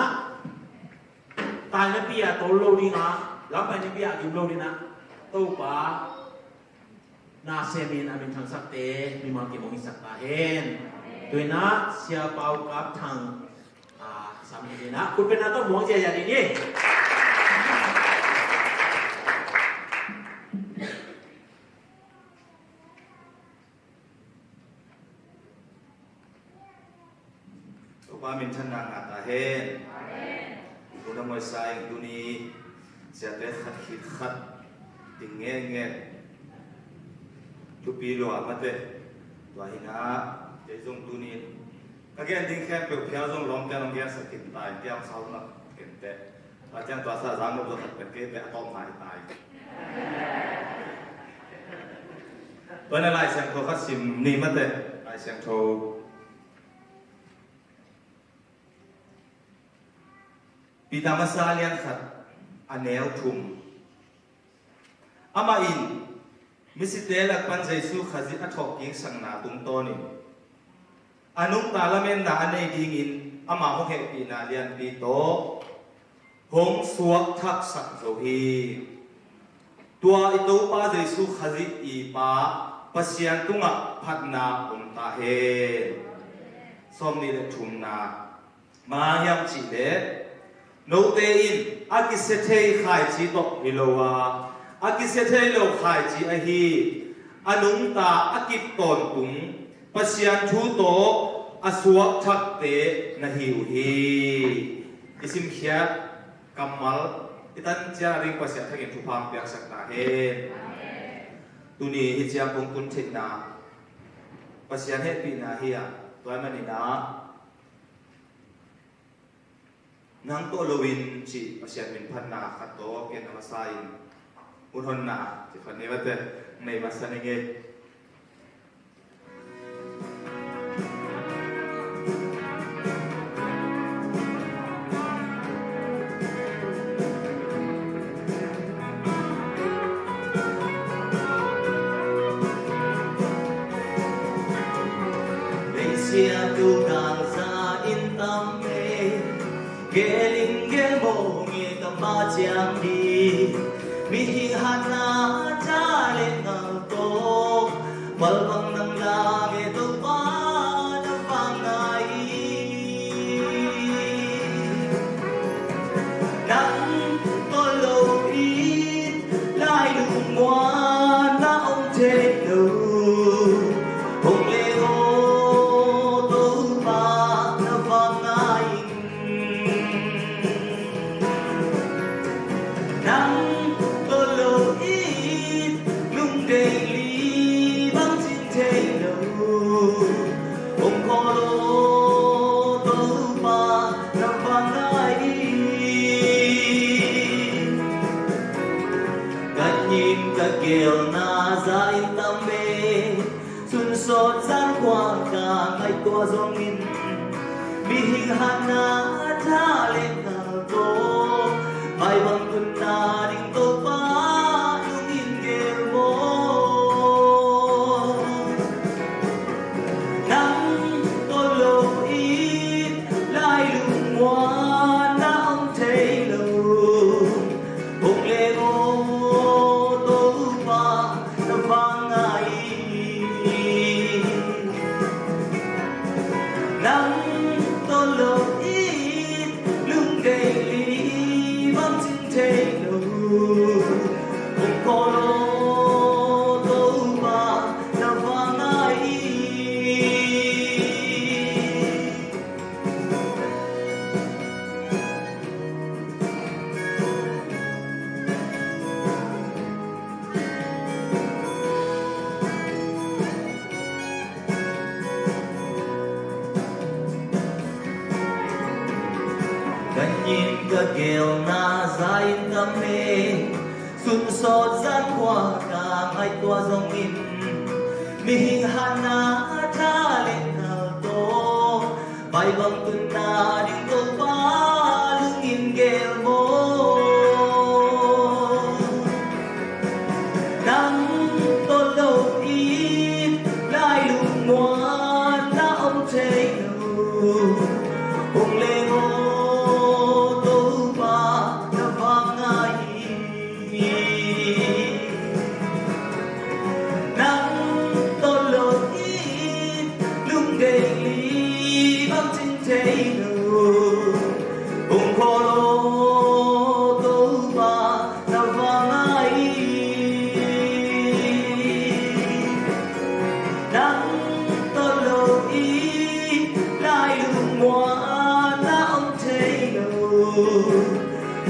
tai nó bia tô lâu đi ngà lắm bài nó bia kịp lâu đi na tô ba na xem mình anh thằng sắc tê mi mang kịp mong sắc ta hen tôi na xia bao cáp thằng sắm đi naคุณเป็นนักต้องมองใจอย่างนี้ว่ามินทันนางอาตาเห็นตัวน้ำมันใส่ตัวนี้เสียแต่ขัดขิดขัดติงเงี้ยเงี้ยทุกปีหลวงมาเตะตัวหินะเดี๋ยวส่งตัวนี้ก็แค่ดิ้งแค่เปลือกเพียวส่งลมแต่ลมแย่สกินตายแก้วเสาหนักเก็บแต่ว่าจังตัวสาร้างมันจะขัดเป็นเกล็ดอะตอมหายตายตัวนั้นลายเสียงโทรคัดซิมนี่มาเตะลายเสียงโทรปีตามาซาเลียนขัดอันแนวทุ่มอามาอินมิสิเตลักปันใจสู้ขจิตอัฐอกยิงสังนาตุงโตนี่อนุตาละเมนนาอันในดิงินอามาหงเหปีนาเลียนปีโตหงสวกทักสักโซฮีตัวอิโตปาใจสู้ขจิตอีปาปัสยันตุงะพัดนาอุมตาเฮสมนิเลทุ่มนามายังจิเลโนเตอินอากิเซเทยขายจีตกฮิโลวาอากิเซเทยโลขายจีอฮีอนุงตาอากิตอนตุงปัสยันทูโตอสวกทักเตนะฮิวฮีอิสิมเขียกัมมัลอิตันจาริงปัสยันทักินทุพามเปียกสักตาเฮตุนีอิจยามงกุนเทนาปัสยันเฮปีนาฮียตัวมันนี่นะนางโตโลวินจีอาเซียนเป็นพันนาขัดโตเกณฑ์มาไซน์อุทนนาที่พันนี้ว่าแต่ในมาสันเองเสียดูกางซาอินตัมเมGeling gelmo nge kemajang di Mihing hana jale ngang to Balbang nang langi to pa na pangai Nang tolo in lai lung ngoan na ông thế nụ Ông lê ô tô pa na pangai nắng tô lâu ít lung đầy ly băng trên thế đầu ông có lô tô ba nằm vàng ai cả nhìn cả kiều na dài tâm mê xuân sốt gian qua cả ngày qua giông nghìn mi hình hạt na tha lên nào tô Mai bang kunna ding to pa yung ingel mo Nang tolo it lai lungwan na ông thay lâu Ông lê ngô tô pa na vang ai Nang tolo it lung đầy thế đâu không có lô tô ba na vang ai Gần nhìn cả kiều na dài tâm mê xuân sốt gian qua cả ngày tua dòng in mi hình hana tha lên nào to bay băng tuần na đinh tô pa lưng in gel mo nắng tô lâu ít lai lùng ngoan na ông Ông lê ngô tô ba na vang ai nắng tô lột ít lung đầy lý băng trên thế nụ ông khô lô tô ba na vang ai nắng tô lột ít lại lung hoa na ông thế nụ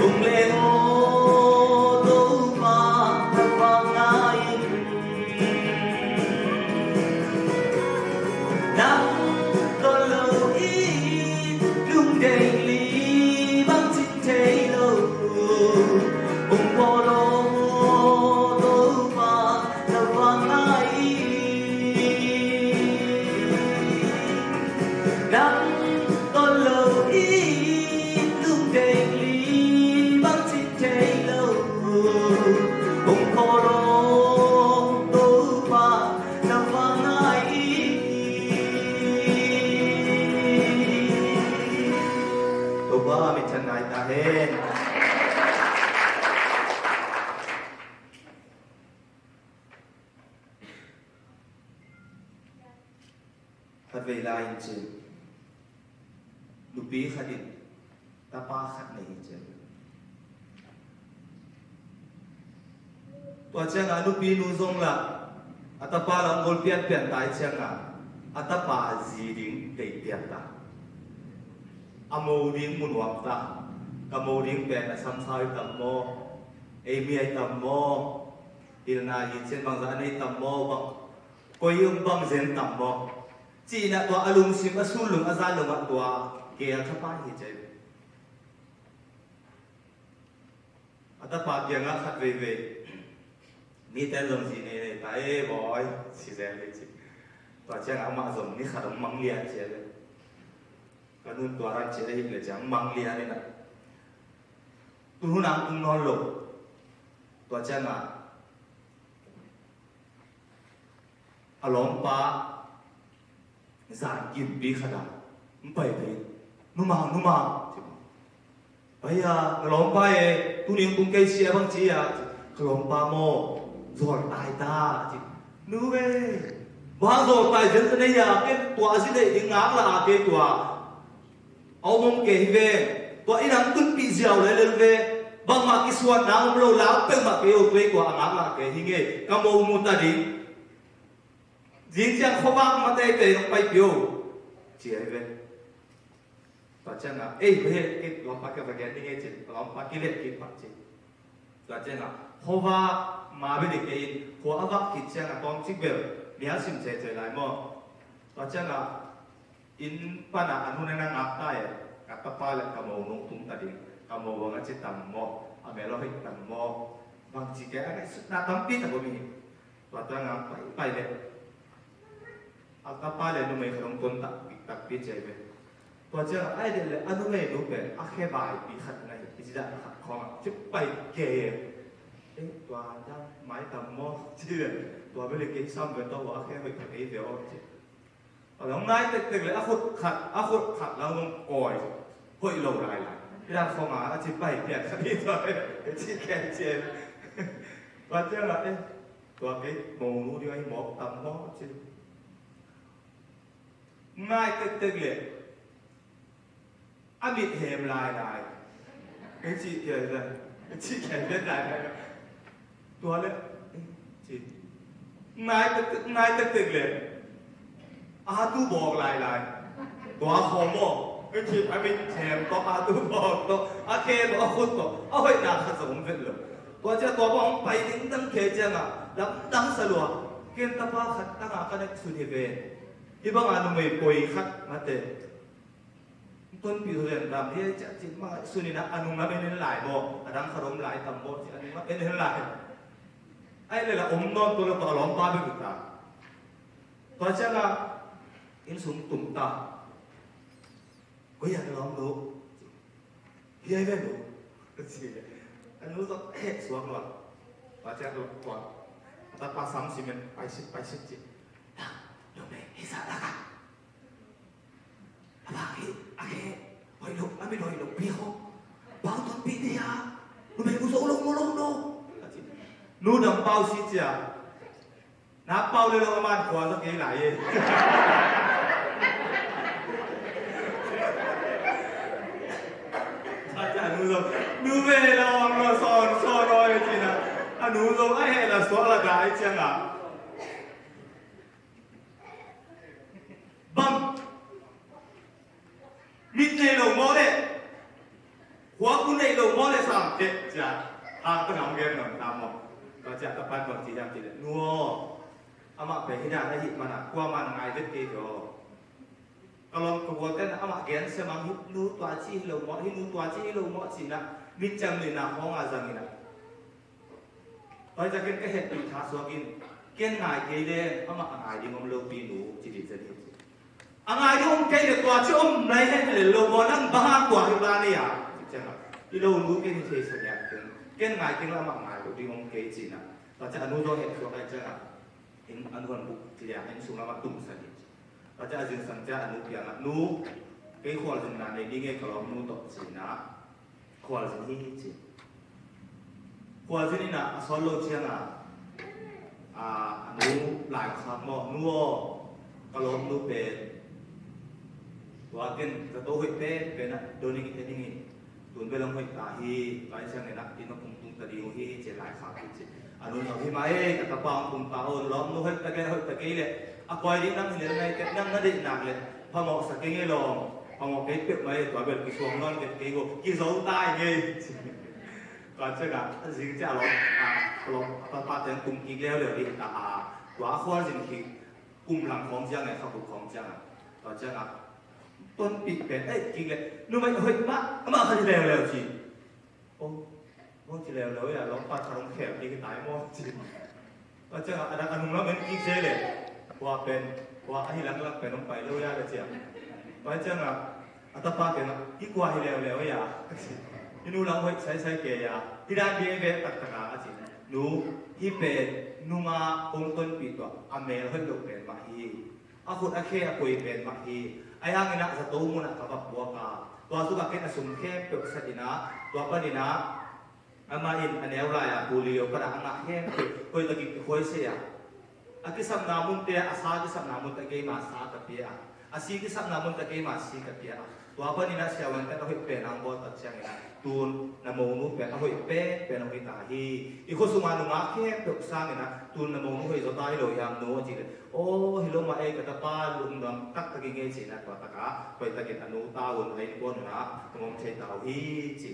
ông lê ngô tô ba na vang ai nắng tô lột ít lung đầy lý băng trên thế nụ ông khô lô tô ba na vang ai nắng tô lột ít lung đầy lý băng trên thế nụ ông khô lô tô ba na vang ai tô ba mi chân ai ta hen khát về lại chứ lúc bí khát đi ta ba khát này chứ tua chăng à lúc bí nu zong là ta ba là ngồi pian pian tai chăng à ta ba gì đỉnh để pian ta amo đỉnh mun wam ta amo đỉnh pian là sam sai tam mo emi ai tam mo ilna yi chen bang za nei tam mo bang koi yung bang zen tam mo chỉ là tua alum sim asul lung azal lung tua kia thapa hi chơi ata pa kia nga khat về ni tên lông gì này tại boy si zen đấy chứ tua chang ang ma zom ni khat ang mang lia chơi đấy kanun tua ran chơi đấy là chang mang lia này nè tu hu nang tung non lo tua chang à alom pa giàn kim bí khada bảy thế nu mà bây giờ lom pa e tu niệm cung cây xia băng chi à lom pa mo rồi tai ta nu về bao rồi tai dân thế này à cái tua gì đấy tiếng ngáp là cái tua ông mong kể về tua ít lắm tuân bị giàu lấy lên về bằng mà cái xuân nào ông lâu láo bên mà cái ô quê của ngáp là cái hình nghệ cam ô mua ta đi riêng chẳng khó bác mà đây về nó bay biểu chỉ ấy về và chẳng là ấy về cái lòng bác cái vật cái này chỉ lòng bác cái lệ cái bác chỉ và chẳng là khó bác mà bên cái khó bác cái chẳng là con chiếc biểu nhớ xin chạy lại mà và chẳng là in pana anh hôn năng áp tay các tập ba lại cầm màu nung tung ta đi cầm màu bằng cái tầm mò à mẹ lo phải tầm mò bằng chỉ cái này na tắm pít là của mình và chẳng là bay lên apa le nu mai khong kon tak pi che be to cha ai de le anu mai nu be a khe bai pi khat nai pi da khat khong chup pai ke e to da mai tam mo chi le to be le ke sam be to wa khe bai khat e de o chi a long nai tek tek le a khut khat la ngom koi hoi lo lai la pi da khong a chi pai pi khat e to chi ke che to cha la e to ke mo nu di ai mo tam mo chi ngay tức liệt anh bị hềm lại cái chị kia rồi cái chị kể biết lại tua lên chị ngay tức liệt tuบอกlại tua không bỏ cái chị phải bị hềm có tuบอกto kê có khut to ôi nào thật sự không biết được tua cho tua bóng bay đến đăng kê chưa mà lắm đăng sờ lùa kiên ta ba khát ta ngã cái này suy về ibang ano may poi khat mate ton pi holen dam he cha chi ma sunina anung na ben lai bo adang kharom lai tam bo chi anung na ben lai ai le la non to lo to lom pa be ta to cha la in sum tum ta ko ya lom lo hi ai ve lo chi anu to he suak lo to cha lo to ta pa sam simen pai sit chi Hãy subscribe cho kênh Ghiền Mì Gõ để không bỏ lỡ ไม่น้อยหรอกพี่เขาเป่าตอนปีเดียนูไม่กูส่งลงมาลงโน่นูดำเป่าสิจ้ะน้าเป่าเลยเราประมาณขวาสักกี่ไหลอาจารย์นูไม่ลองเราสอนรอยจริงนะนูลงไอ้เห็นละสอนละได้จังอ่ะบังมิดในหลงมอเลยหัวคุณในหลงมอเลยสามเจ็ดจ้ะก็ทำเกมหน่อยตามมองก็จะตะปันบางทีทำทีเดียวนัวอามาไปที่นั่นได้หิมันอ่ะกลัวมันไงเด็ดกี่ตัวก็ลองกลัวแต่อามาเกณฑ์สมังหินูตัวชี้หลงมอหินูตัวชี้หลงมอสินะมิดจังเลยนะห้องอาจังนี่นะตอนจะเกณฑ์ก็เห็นปีท้าสวกินเกณฑ์ไงเกย์เล่อามาไงดีมันโลปีหนูจีดีจะดีอังไงที่องค์เกย์ตัวที่องค์ในให้เลยโลกนั่งบ้าตัวที่บ้านนี่อ่ะจังอ่ะที่เรารู้เกย์ที่เสียกันเกณฑ์ไงเกณฑ์ละมั่งไงตัวที่องค์เกย์จีน่ะเราจะอนุโลมเหตุตัวกันจังอ่ะเห็นอนุวันบุกที่อยากเห็นสุนัขมันตุ้มสนิทเราจะจึงสัญญาอนุเพียงอ่ะนู้เกย์ควรจะนานในนี้เกย์เขานู้ตกจีน่ะควรจะที่จีควรจะนี่น่ะสอนโลกเชียงอ่ะนู้หลายคำมั่วนู้ก็ล้มนู้เป็นว่าเกินจะโตหุ่ยเป้เป็นนะโดนยิ่งเอ็นยิ่งตุนไปลงหุ่ยตาฮีไปเชียงเนี่ยนะที่น้องตุ้งตะดีหุ่ยเจริญขาขึ้นเจอนุนที่มากับตะปองตุ้งตาโอนล้อมนู้หุ่ยตะเกียหุ่ยตะเกียเลยอ่ะคอยดิ้งนั่งเห็นไงแกนั่งนั่งได้หนักเลยพอหมอกสักเงี้ยลองพอหมอกเป๊ะเป๊ะมาตัวเป็นกิสวงนอนเก็บเกี้ยกิโซตายเงี้ยก่อนเชื่อกันจริงจะลองลองตะปาแต่งตุ้งอีกแล้วเลยดิตาว่าข้อจริงที่กุ้มหลังของเจ้าไงเขาบุกของเจ้าก่อนเชื่อกันต้นปีเป็นจริงเลยนู่นไม่เฮ้ยมาเขาจะแล้วจริงโอ้โหจะแล้วอย่าลองปาทางแคบนี่ก็ตายหมดจริงก็จะอันนั้นนุ่มแล้วเหมือนกินเซ่เลยว่าเป็นว่าไอ้หลังเป็นน้องไปเรื่อยๆเลยเจ้าไปเจ้าอ่ะอัตตาเป็นอีกว่าให้แล้วอย่าที่นู่นเราเฮ้ยใช้เกียร์ที่ด้านเบี้ยตัดตะการจริงนู่ที่เป็นนู่มาองต้นปีตัวอเมริกันลูกเป็นมาฮีอาคุณอาเคอาคุยเป็นมาฮีไอ้ยังนะสตูมุนะกับบัวกาตัวสุกัดเป็นสุนเข้เปลือกสัตย์นะตัวปนินะอามาอินอันเอวไรอะบุรีโอกระดังนะเข้คุยตะกี้คุยเสียอากิสัมนามุนเตะอาสากิสัมนามุนตะกี้มาสากับเปียอาซีกิสัมนามุนตะกี้มาซีกับเปียตัวปนินะเสียวันแต่เราเห็นเป็นอังบอตัดเชียงนะตูนนโมนุเป็นเราเห็นเป็นเราเห็นตาฮีอีกคนสุมานุงาเข้เปลือกสังนะตูนนโมนุเห็นตัวตายเลยยังโน้จีเลยโอ้ฮิโลมาเอกตะปาลุงดำตักตะกี้เงี้ยจีนะตัวตะกาไปตะกี้อนุตาวนไอ้ก้นนะมองเชตาฮีจี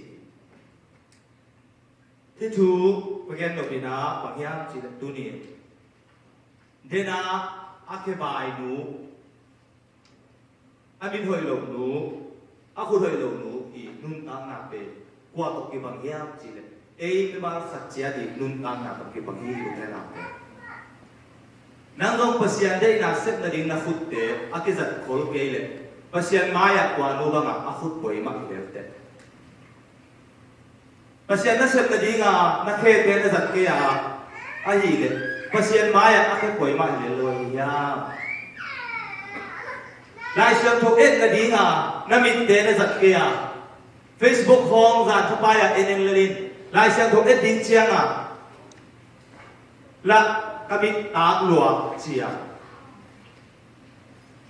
ที่ถูกประกันดอกดินาบางอย่างจีตัวนี้เดนาอาเคบายนูอาบินหอยหลงนูอาคุณหอยหลงนูอีนุ่นตั้งนาเปกว่าตกกี่บางอย่างจีเลยไม่มาสัจจะดินุ่นตั้งนาตกกี่บางอย่างอยู่ในนาเปนั่งลงปัสยานได้นาเสพนาดิ่งนาฟุตเตะอากิจัดโคลเกย์เลยปัสยานมาอยากกว่านูบังอาฟุตป่วยมากเลยเตะpasien na set na di nga na khete na zat ke ya ai le pasien ma ya a ke koi ma le lo ya lai siam tho et na di nga na mit te na zat ke ya facebook hong za thu pa ya eneng lelin lai siam tho et ding chiang a la kamit ta lua chia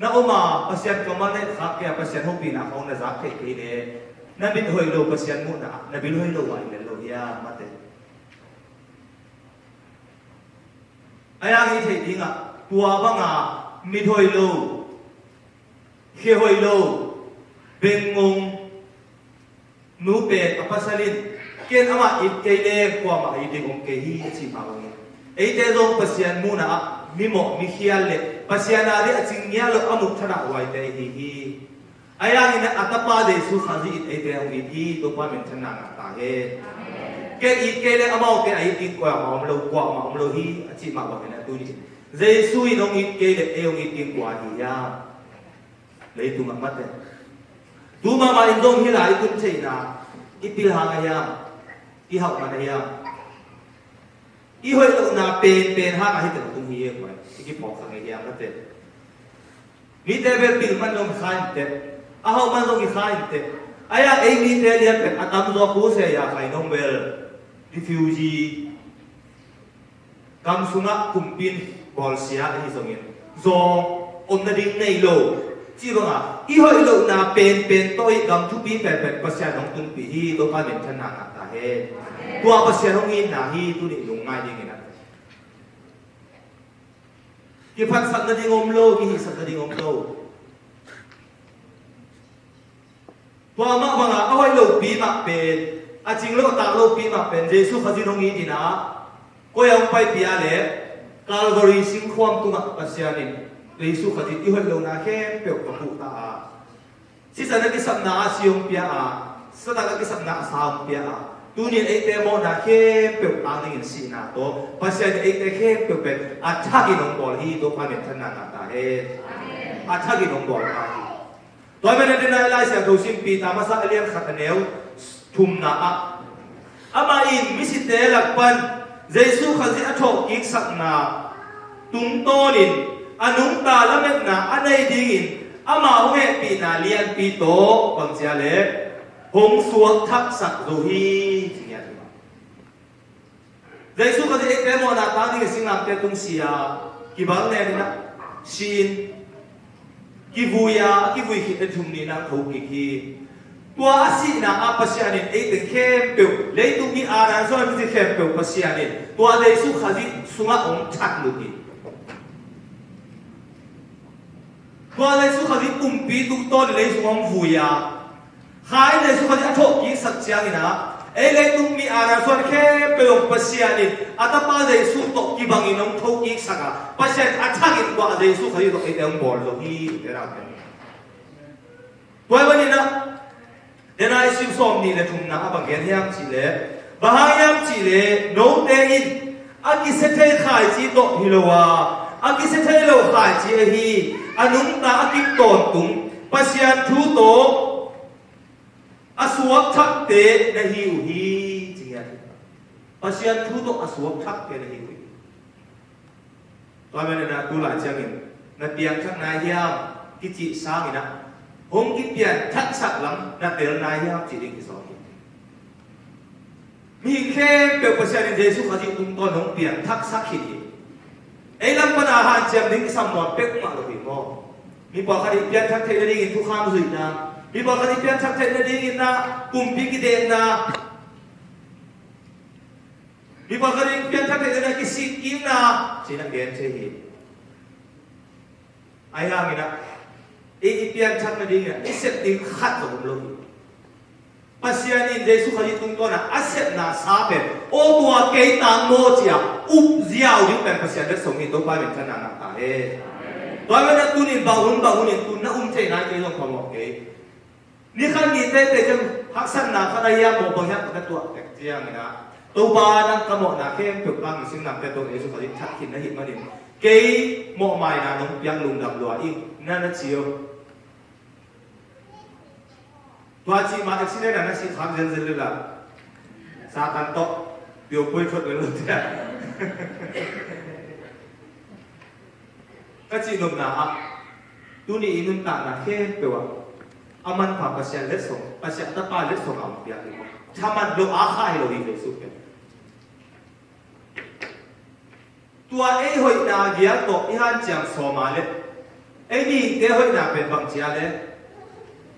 na oma pasien ko ma ne kha ke pasien ho pi na hong na za ke ke le nabil hoy lo pasyan muna nabil hoy lo wai lo ya mate ayang i thei dinga tua banga mi hoy lo khe hoy lo bengong nu pe apasalin ken ama it ke le kwa ma i ding ong ke hi chi ma wa ei te dong pasyan muna mi mo mi khial le pasyana de aching nya lo amuk thana wai te hi ayang ina atapa de su khazi it ete ang iti to pa men thana na ta he ke it ke le amau ke ai ti kwa ma lo hi achi ma ba na tu ni jesu i nong it ke le e ong it ti kwa hi ya le tu ma mat tu ma ma indong hi lai kun chei na ipil ha nga ya i hau ma na ya i hoi lo na pen ha ma hi ta tu hi e kwa ki po sa nga ya ma te ni te be pil man long khan te ahau man long i khain te Aya Amy Telia Pet Atam Zoku say ya kay Nobel refugee Kamsunga Kumpin Bolsia Hisongin Zo on the ding nay low Chironga Iho low na pen toy gam to be pet Pasia Nong Tun Pi to Pamin Tanaka Tahe Tua Pasia Nongin Nahi to the Lungai Ding Kipat sak na ding omlo ki sak na ding omlo Tua ma mga away lo pi ma pen a ching lo ta lo pi ma pen Jesu khazi nong yi dina ko yang pai pia le Calvary sing khwam tu ma pasianin Jesu khazi ti hoi lo na khem pe ko pu ta si sa na ki sam na siong pia a sa na ki sam na sam pia a tu ni ai te mo na khem pe ta ning si na to pasian ai te khem pe pe a tha ki nong bol hi to pa me thana na ta he a tha ki nong bol ta Tôi mới đến đây lại sẽ đầu xin pi ta mà sao liên khát nêu thum na à ama in mi si te lạc pan Giêsu khát gì thọ kik sắc na tung to din anung ta la met na anay dingin ama hong he pi na lian pi to bằng chia lệ hong suak thak sắc rồi hi chính là Giêsu khát gì cái món na ta đi sinh làm cái tung xia kỳ bảo này na xin ki vui khi thum ni na thâu ki tua asi na apasianin ei te khem pe lấy tu mi ara so mi khem pe pasianin tua dei su khazi sunga ong thak lu ki tua dei su khazi pi tu to lấy su ong vuya khai dei su khazi athok ki sak chiang ina ei lấy tu mi ara so khem pe ong pasianin atapa dei su to ki bangin ong thâu ki saka pasian athagin tua dei su khazi to ei te ong bol lo hi era tua bani na Then I see some need to na again yam chile. Bahayam chile no day in. Aki sete khai chi to hilowa. Aki sete lo khai chi hi. Anung ta aki ton tung. Pasian thu to. Asuak thak te na hiu hi. Chính Pasian thu to asuak thak te na hiu hi. Toa mena na tu lại changin. Na tiang thak na yam ki chi sang ina. Hong ki pian thak sak lam na tel na ya chi ding ki so hi mi khe pe pasian Jesu khaji tum to nong pian thak sak hi ei lam pa na han chem ding sam mon pe ma lo hi mo mi pa khari pian thak the ding in thu kham zui na mi pa khari pian thak the ding in na kum pi ki deng na mi pa khari pian thak the na ki sik kim na chi na gen che hi ai ha mi na Ei pian chat na ding ya iset ding khat lo lo pasian in Jesu khaji tung to na aset na sa pe o tua ke tang mo chia up ziao ding pen pasian de song ni to pa men thana na ta he to ma na tu ni ba hun tu na che na ke long khom ke ni khan ni te jam hak san na kha ya mo bang ya ka tua tek chiang na to ba na ka mo na khem puk bang sing nam te to Jesu khaji thak kin na hi ma ni ke mo mai na nong piang lung dam lo i na na chiu Tua chi ma accident na si kham zen zen la sa tan to piu pui thot le lo tia ka chi nom na a tu ni inun ta na khe pe wa aman pa pasya le song pasya ta pa le song am pia ni thaman lo a khai lo hi Jesu pe tua ei hoi na gia to i han chang so ma le ei ni te hoi na pe bang chia le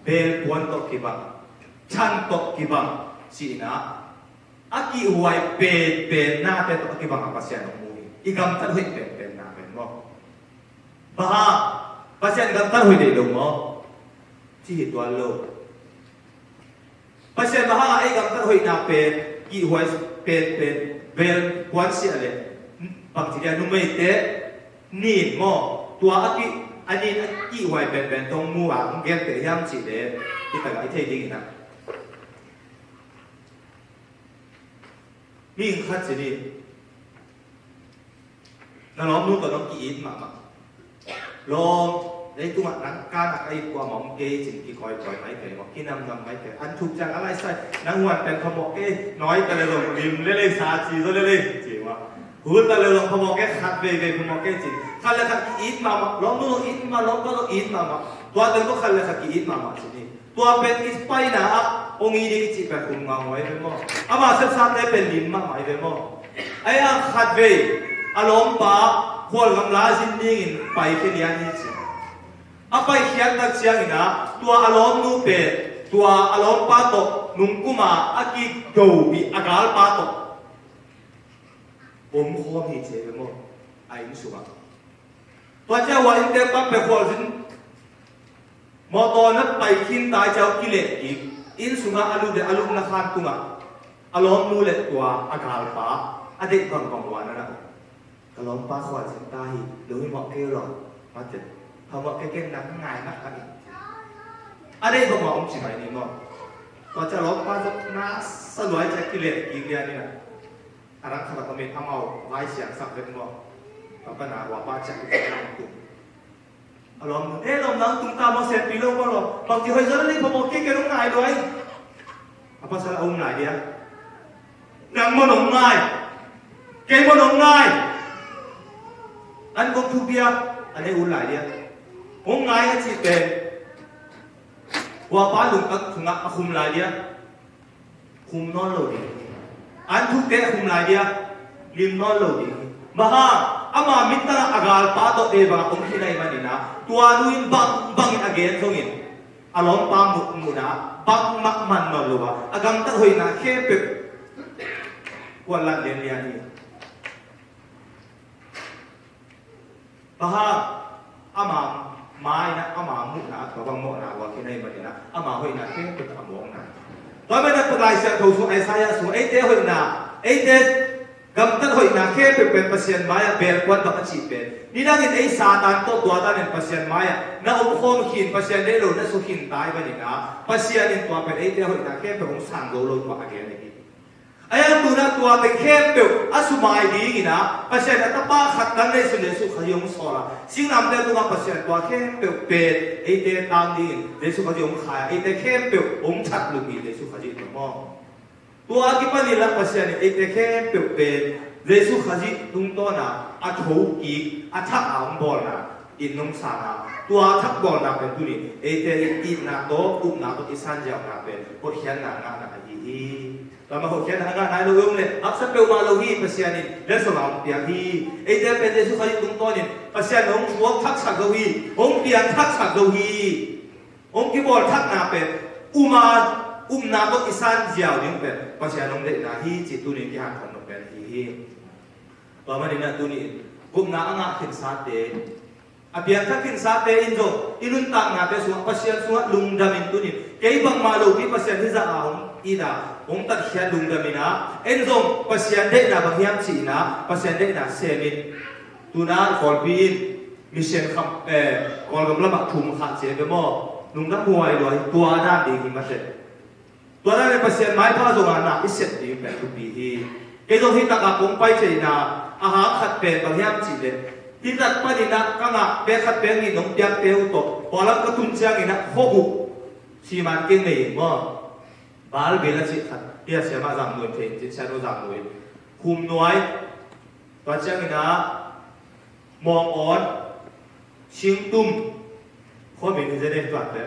Bel puan tok kibang, chan tok kibang, si na, aki huay pen na te tok kibang ang pasyan ng muli. Igam tan huy pen na pen mo. Baha, pasyan gam tan huy de lo mo. Si hituan lo. Pasyan baha ay gam tan huy na pen, ki huay pen bel puan si ale. Pag tiya numay te, nin mo, tua aki anh đi kỹ hoài bền tông mua áo ghen để em chỉ để đi phải cái thầy đi nào mình khát gì đi nó nuôi còn nó kỹ mà lo lấy tu mặt nắng ca nặng ai qua mỏng kê chỉ kỹ coi mấy cái mà khi năm mấy cái ăn chụp trang ăn lại sai nắng hoàn tiền không một cái nói cái này rồi lim lên xa chỉ rồi lên chỉ mà หูตะเลยลงพมอแกขัดเวพมอแกจิขัดเลยขัดอีทมาล้อมมืออีทมาล้อมก็ต้องอีทมาตัวเต็มก็ขัดเลยขัดอีทมาสินี่ตัวเป็นอีทไปนะองค์นี้จิเป็นคุมงาไว้เป็นมั้งอามาเสียสัตว์ได้เป็นลิ้นมาไว้เป็นมั้งไอ้ขัดเวอารมณ์ปะหัวกำลาสินดิ้งไปแค่เลี้ยงนี่จิไปเขียนตักเชียงนะตัวอารมณ์นู้เป็นตัวอารมณ์ปะตกนุ่งกุมากิโกบีอากาลปะตกผมขอมีเจเป็นมั้งไอ้มิสุกะตัวเจ้าว่าอินเดียปั๊บไปขอสินมอตอนนั้นไปขินตายเจ้ากิเลสอีกอินสุงะอารมณ์เดอารมณ์นักขันตุงะอารมณ์นู้เล็กตัวอากาลปะอดีตก่อนวันนั้นอารมณ์ปะขอสินตายโดยเหมาะเกลอมาเจ็ดคำว่าเก่งๆนั้นง่ายมากกันอดีตบอกว่าองค์ชิบายนี่มั้งตัวเจ้าล้อปะจะน่าสลายใจกิเลสอีกเดียวนี่นะอารักขาตเมทำเอาไว้เสียงสักเล็กน้อยเราก็น่าว่าป้าจะเป็นน้ำตุ่มอารมณ์เราน้ำตุ่มตามมาเสร็จปีโลก็หรอบางทีเฮ้ยจะได้พอมองกิ๊กกันตรงไหนด้วยapa salahองค์ไหนเดียวนางมันองค์ง่ายเก่งมันองค์ง่ายอันก็ทุกเดียวอันนี้อุ่นไหนเดียวองค์ง่ายก็จีเป็นว่าป้าลุงก็ถึงคุมไหนเดียวคุมนอนโลดีอันทุกเตะคุมลายเดียลิมนอนโลดีมาฮะอามามิตรอากาลปาโตเอบังองค์ที่ไหนมาดีนะตัวนู้นบังอินอเกนตรงนี้อารมณ์ปามุนะบังมักมันนอนลูกอากังตะหอยนะเข้เปวันละเรียนนี่มาฮะอามาไม้นะอามามุนะตัวบังโมนะว่าที่ไหนมาดีนะอามาหอยนะเข้เปตะมองนะตอนนั้นตัวลายเสือถูสูงไอ้สายสูงไอ้เจ้าหอยนาไอ้เด็กกำตัดหอยนาแค่เป็นปัสยันมายเบลควันบักจีเป็นนี่นั่งไอ้ซาตานตัวตาเป็นปัสยันมายน่าอุ้มโคมหินปัสยันเดโลน่าสุขินตายไปนี่นะปัสยันตัวเป็นไอ้เจ้าหอยนาแค่เป็นของสังโลโลตัวอะไรนี่ไอ้ยังตัวนั้นตัวเป็นแค่เป็นอาสุมาดีนะปัสยันแต่ป้าขัดกันในสุดสุขยงสระสิ่งนั้นเดียวตัวปัสยันตัวแค่เป็นไอ้เจ้าตามดีในสุขยงขายไอ้เจ้าแค่เป็นองค์ชัดลุกีในสุขยงตัวมองตัวที่ปนิลักปัสยันไอ้เจ้าแค่เป็นในสุขยงตรงตัวน่ะอัฐูกีอัฐอ่างบอลน่ะอินนงสานาตัวทักบอลน่ะเป็นตัวนี้ไอ้เจ้าอินน่ะโตอุ้มน่ะตัวอิสันเจ้าน่ะเป็นพวกเขียนน่ะงานน่ะยี่เรามาหกแค่ทางการนายเราอุ้มเลยอับสักเปลวมาเราฮีปัสยันนี่เรื่องสมองเปียฮีไอ้เจ้าเป็นในสุขยงตรงตัวนี่ปัสยันองค์วัวทักฉักเราฮีองค์เปียนทักฉักเราฮีองค์กีบอลทักน่ะเป็นอุ้มนาตัวอิสันเจ้าเนี่ยเป็นปัสยันองค์เด็กน่ะฮีจิตตัวนี้ที่หางของเป็นฮีต่อมาเนี่ยตัวนี้กุมนาอ่างขึ้นซาเตอเปียทักขึ้นซาเตอินโจอินุนตังนาเป็นส่วนปัสยันส่วนลุงดามินตัวนี้เกี่ยบังมาลูกปัสยันที่จะเอาอีดาองตัดเขียนลุงดามินะเอ็นโจปัสยันเด็กน่ะบางอย่างสีนะปัสยันเด็กน่ะเซมินตัวนั้นกอลบีนมิเชนคำกอลกำลังบักทุ่มขาดเสียไปหมดลุงนักมวยด้วยตัวด้านดีขึ้นมาเสร็จตัวนั้นเป็นปัสยันไม้ผ้าตรงนั้นนะอิเสตีแบบทุกปีที่เกี่ยวกับที่ตะกับผมไปเจนาอาหารขัดเป็นบางอย่างจีเลยที่ตัดไปนี่นะก็งะเบขัดเป็นนี่น้องเปียกเตียวตกพอแล้วก็ทุ่มเชียงนี่นะโคบุชีมันเก่งเลยมั้งบาลเบลจิขัดเดี๋ยวเสียมาจำนวนเพลงจิตเชนโนจำนวนคุมน้อยตัวเชียงนี่นะมองอ่อนชิงตุ้มข้อมีนี่จะได้ตัดเลย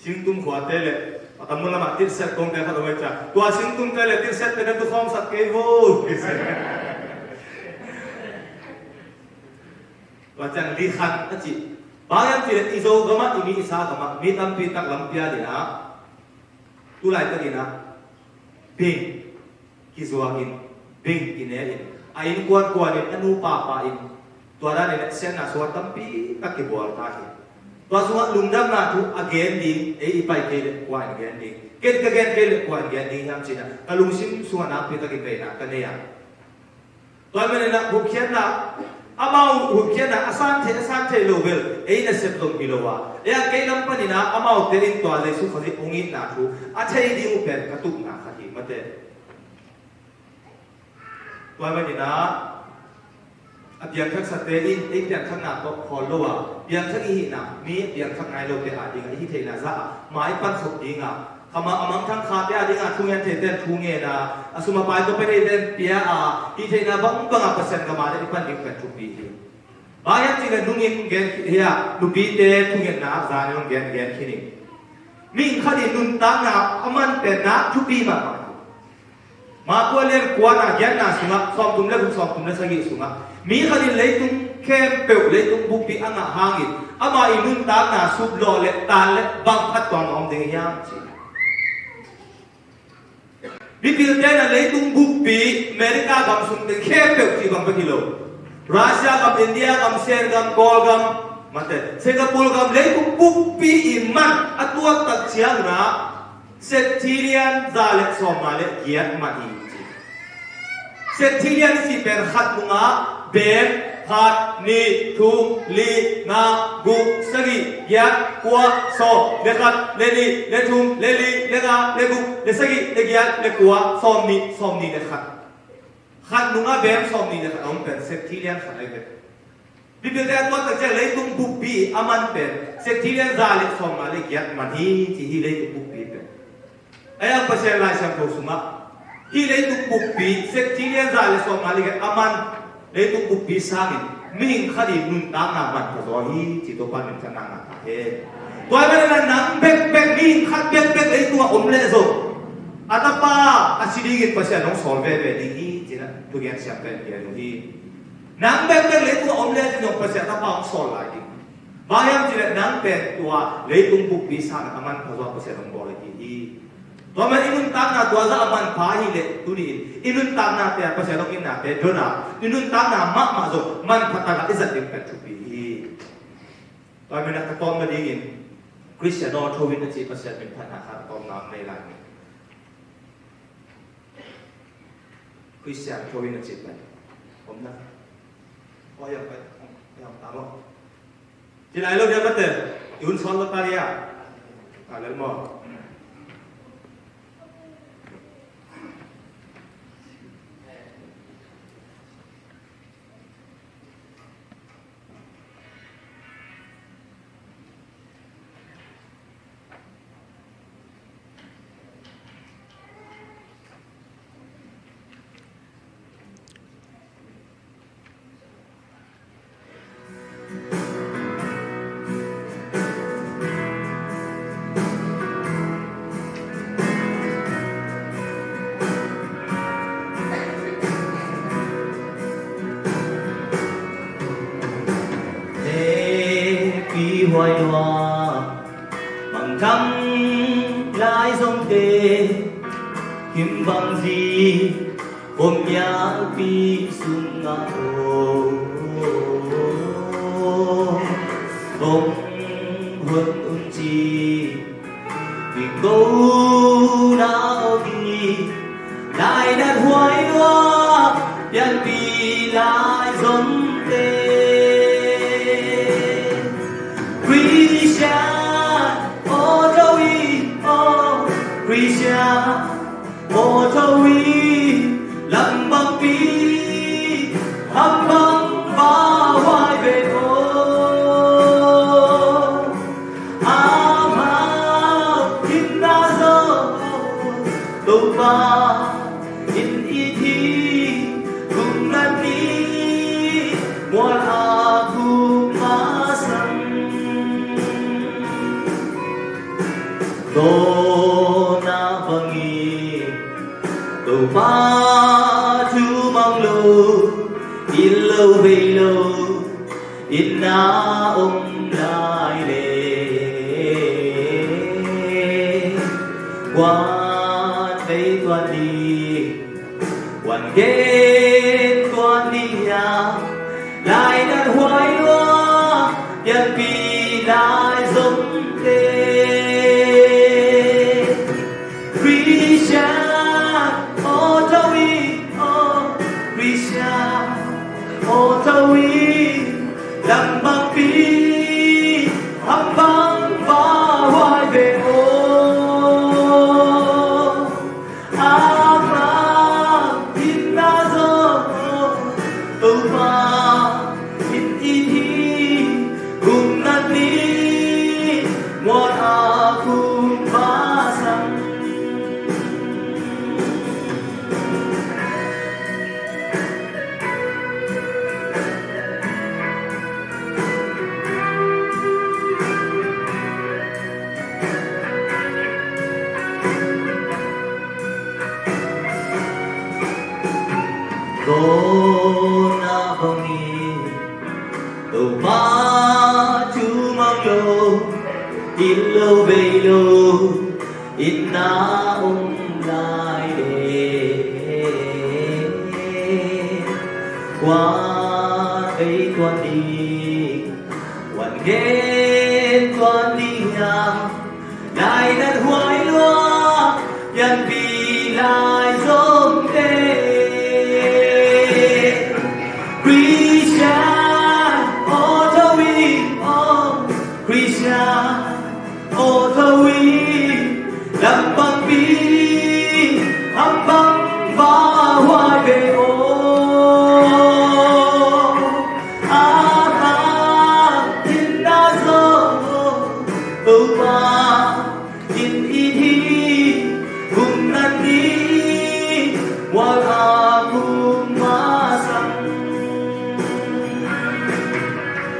ชิงตุ้มขวดเตะเลยแต่มุลมาติดเซตตรงเดียวเขาไม่จ่าตัวชิงตุ้มเตะเลยติดเซตเป็นตัวข้อมสักเกวูตัวจังลีขันนั่นจีบางอย่างที่อิโซกามาอิมีอิสากามามีตั้มปีตักลำเปียดีนะตุลายตัดีนะบิงกิโซอากินบิงกินเอรินอายินกวนกวนอินอนุปาปาอินตัวนั้นเนี่ยเส้นน่ะสวัสดิ์ตั้มปีตักเก็บบัวตาหิตัวสวัสดิ์ลุงดำน่ะทุกอเกนดิ้งไอ้ไปเกลกวนเกนดิ้งเกลกเกนเกลกวนเกนดิ้งยังจีน่ะกลุงซิมสวัสดิ์นับปีตักเก็บไปนะกันเนี่ยตัวมันเนี่ยนะบุกเขียนนะอามาหุบเขียนนะอาสันเทโลเวลเอ้ยเนี่ยเซฟตรงกิโลวะเอ้ยเกลัมปนินะอามาอุเตรินตัวเลยสุขสิองค์อินนะทุอาเชยดิ้งอุเป็นกระตุกนะขัดหิมเตตัวมันนี่นะเบียงทักษะเตอินเบียงทักหน้าก็พอโลวะเบียงทักอีนะมีเบียงทักไงโลเตอาดิ้งไอ้ที่เทน่าซะหมายปั้นสุดดิ้งอ่ะข kama amang thang kha te adinga thungen the ten thunge na asuma pai to pe den pia a hi the na bang bang pasen kama de pan dik pen thupi hi bayan chi le nungin gen ya lupi te thungen na za ne gen gen khini ming khadi nun ta na aman pe na thupi ma ko le kwa na gen na sunga som tum le som tum le sagi sunga mi khadi le tum kem pe le tum bupi anga hangin ama inun ta na sub lo le tan le bang khat ton om ding yang chi Bipil day na leitung bupi Amerika gam sung te kepek si bang pakilo Russia gam India gam Sen gam Kol gam mate Singapore gam leitung bupi iman atuak tak siang na Septilian zalek somale giat mati Septilian si berhat bunga ben hat ni thu li nga gu sagi ya kwa so le khat le ni le thum le li le nga le gu le sagi le ya le kwa som ni le khat nunga bem som ni le khat om pen septilian khat le bibil da to ta che le tung bu bi aman pen septilian za le som ma le ya ma hi chi hi le tu bu bi pen aya pa se la sam ko suma hi le tu bu bi septilian za le som ma le aman lấy tung bục bí sang mình khá đi nun ta ngà mặt của gió hi chỉ tôi quan niệm sang ngà thế tôi bây giờ nắng bẹp bẹp mình khát bẹp bẹp lấy tung ôm lệ rồi atapa asidi git pasya nong solve về đi hi chỉ là tôi nghe xem cái gì rồi hi nắng bẹp bẹp lấy tung ôm lệ thì nong pasya atapa ông sol lại đi bayam chỉ là nắng bẹp tua lấy tung bục bí sang aman của gió pasya nong bồi hi tôi mà inun tang na tua za aman phá hi lệ tu ni inun tang na te pasya nong ina te dona inun tang na ma zo man phata la izat dim pet tu bi tôi mình đã con mà đi in Cristiano thowin na chi pasya min phata kha tom nam nei lai Cristiano thowin na chi lai om na oi ya pa ya ta lo chi lai lo dia mate yun son lo taria ala mo hoài hòa bằng trăng lái dòng tê kiếm bằng gì ôm nhã pi sung ngã hồ ôm huân ung chi vì câu nào đi lại đặt hoài hoa yan pi lại dòng tê Ô thâu y lặng băng pi hăng băng và hoài về ô ám hao in na dơ tàu ba in y thi cùng nan đi muôn a cùng má sân đô na vâng tàu ba chú mang lâu in lâu về lâu in na ông lại lệ quan thấy toàn đi quan kết toàn đi nhà lại đặt hoài loa nhận vì lại giống thế ô thâu y lặng băng pi hăng băng và hoài về ô ám ám in na dơ tàu ba in y thi cùng nan in lâu về lâu in na lại để qua đây toàn đi hoàn ghét toàn đi nhà lại đặt hoài loa nhân vì lại giống thế Christian oh thâu ý oh Christian oh thâu ý làm bằng bi âm băng và hoài về ô in đã gió âu ba in hi cùng nan đi qua cùng ma sang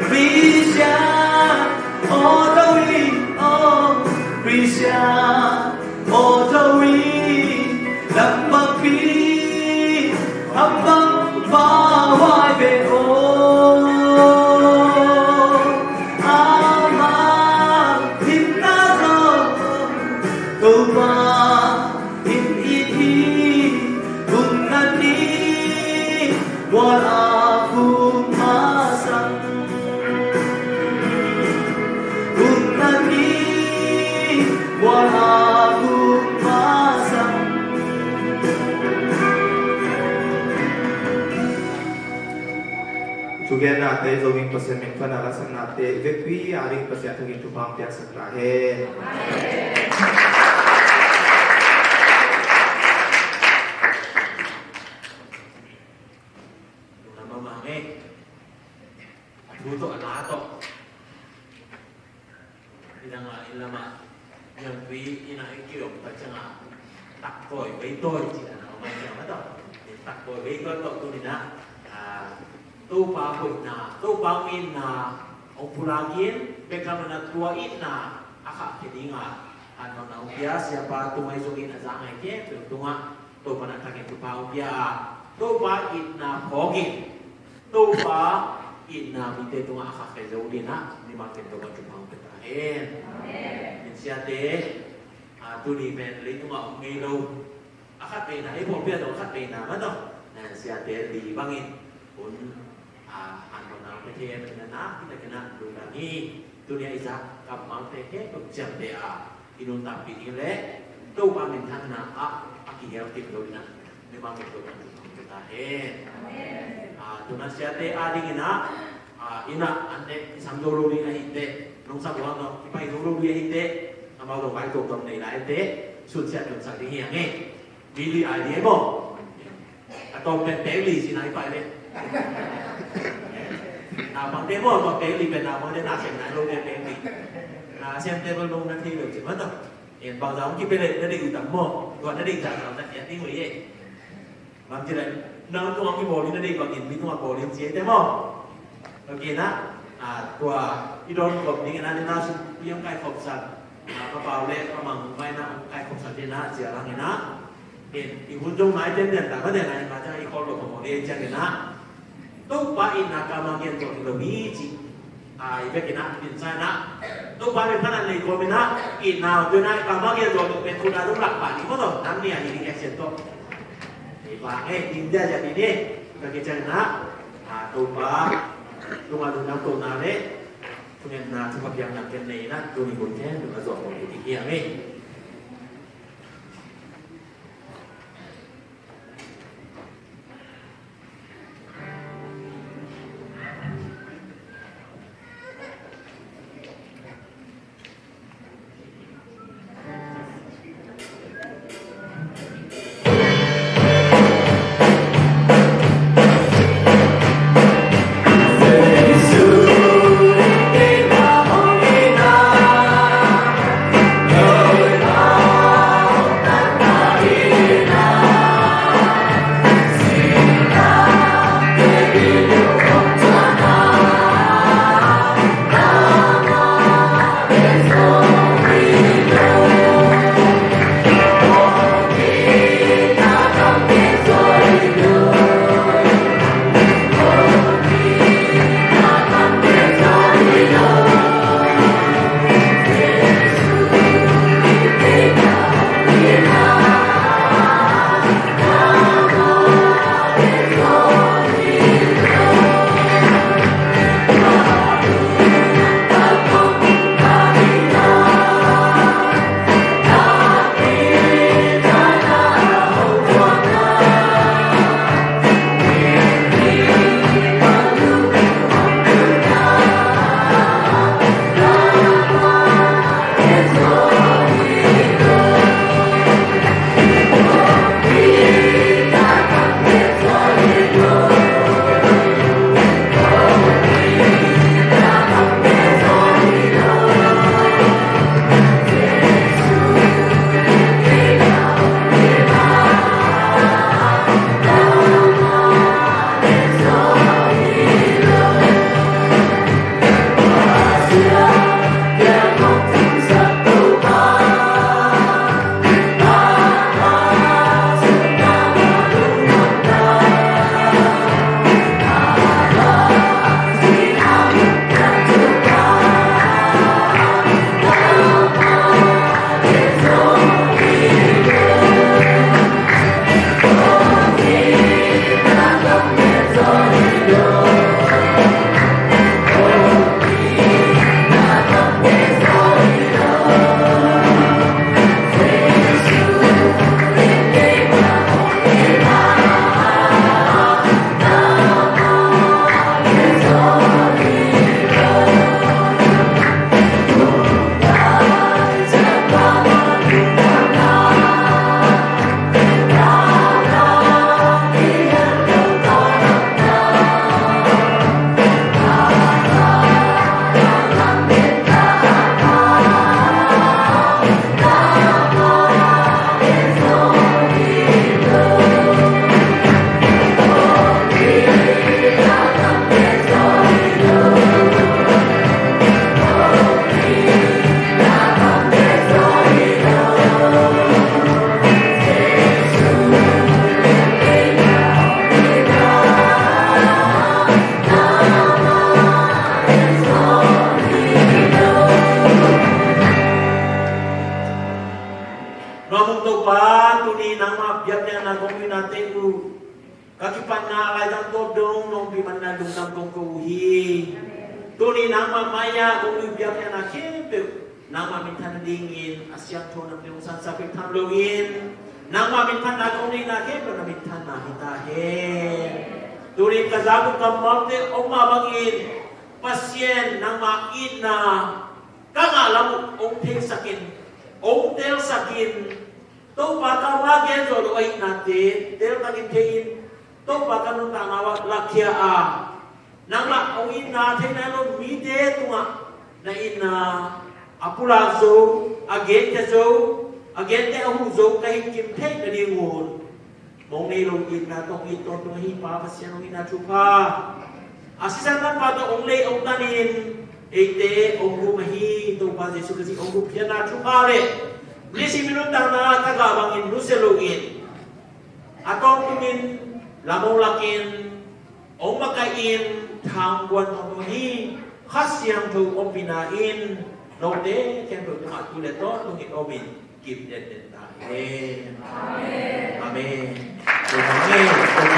Christian oh đâu đi oh Christian oh đâu đi làm bằng bi âm băng và hoài về ô câu ba in iti cùng nan đi qua cùng ma sang cùng nan đi qua cùng ma sang Chugen na te zongin pasen min fana la sang na te vekwi aring pasya thangin tu pam pya sakra he Buto alato inanga ilama yang pi ina ikio pachanga takoi beitoi cina na mai yang ada takoi beitoi to tu dina tu pa na tu pa min na opulagin bekamana tua ina aka kedinga ano na upia siapa tu mai zongin azangai ke tunga tu pana takin tu pa upia tu pa ina pogin tu pa ina mite tunga aka kezulina ni makin tunga cuma ketahen insiate tu ni men lintunga ngelo akat pena ipo pia to akat pena mato na siate di bangin un ano na pete na kita kena dulani dunia isa kap mau teke jam dia inun tapi ile tu pamin tanna aki hel tip dulina ni makin tunga cuma ketahen tuna siate adingina ina ante samdolo ni ahite nong sabwa no ipai dolo ni ahite amau do bai to tom nei lai te sun sia tun sa ding yang e bili ai mo atom pen teli sinai pai le bang demo to teli pen na mo de na sen na lo de teli xem table lo na thi được chỉ mất rồi hiện bao giờ ki pe le na định tầm mo gọi na định giả sao na ti người e bang chỉ là nóตัวมีโบลินได้ก่อนอินมีตัวโบลินเสียได้มั้งโอเคนะตัวอีโดนกบนี่นะนี่น่าสุดเลี้ยงไก่ขบสัตว์กระเป๋าเล็กกระมังไว้นะไก่ขบสัตว์นี่นะเสียหลังนี่นะเห็นอีหุ่นจงไม้เด่นเด่นแต่ก็เด่นอะไรมาจากอีคอร์ดของโมเดลจังนี่นะตุ๊กปะอินนักการเงินตัวเรามีจีอีเบกินะอินไซนะตุ๊กปะเป็นพนันในโคมินะอินนาวด้วยนะการเงินตัวเป็นคุณอารุหลักป่านี่ก็ต้องน้ำเนี่ยอีกแอคเซนต์ตัวIndia jadi ni bagi cina tuba rumah rumah tu nare punya na sebab yang nak kena na tu ni boleh tu azab boleh tikian ni Oh tu pa tu ni nama biar na kombinate u kakipan na lai dang to dong nong bi man na dung nam kong ko hi tu ni nama maya kong biar na kepe nama min tan dingin asyang to na yung san sa pitan login nama min tan na kong ni na kepe na min tan na hita he tu ni kazabu kamote oma bangin pasien nama ina kanga lam ong theng sakin ong tel sakin to pa ka wa gen zo lo ai na te tel ta kin thein to pa ka no ta nga wa lakhia a nama ong ina the na lo mi te tunga na ina apula zo again te hu zo ka hin kim the na ni ngun mong ni lo ina to hi to hi pa pasien ong ina chu pa asisan kan pa to ong le ong tanin ite onggu mahi to pa Yesu kasi onggu piana chupare lisi minun na tagabangin luselugin atong kumin lamong lakin ong makain thangwan onohi khasyang tu opinain note ken tu ma tu le to tungin omin kip den ta amen amen amen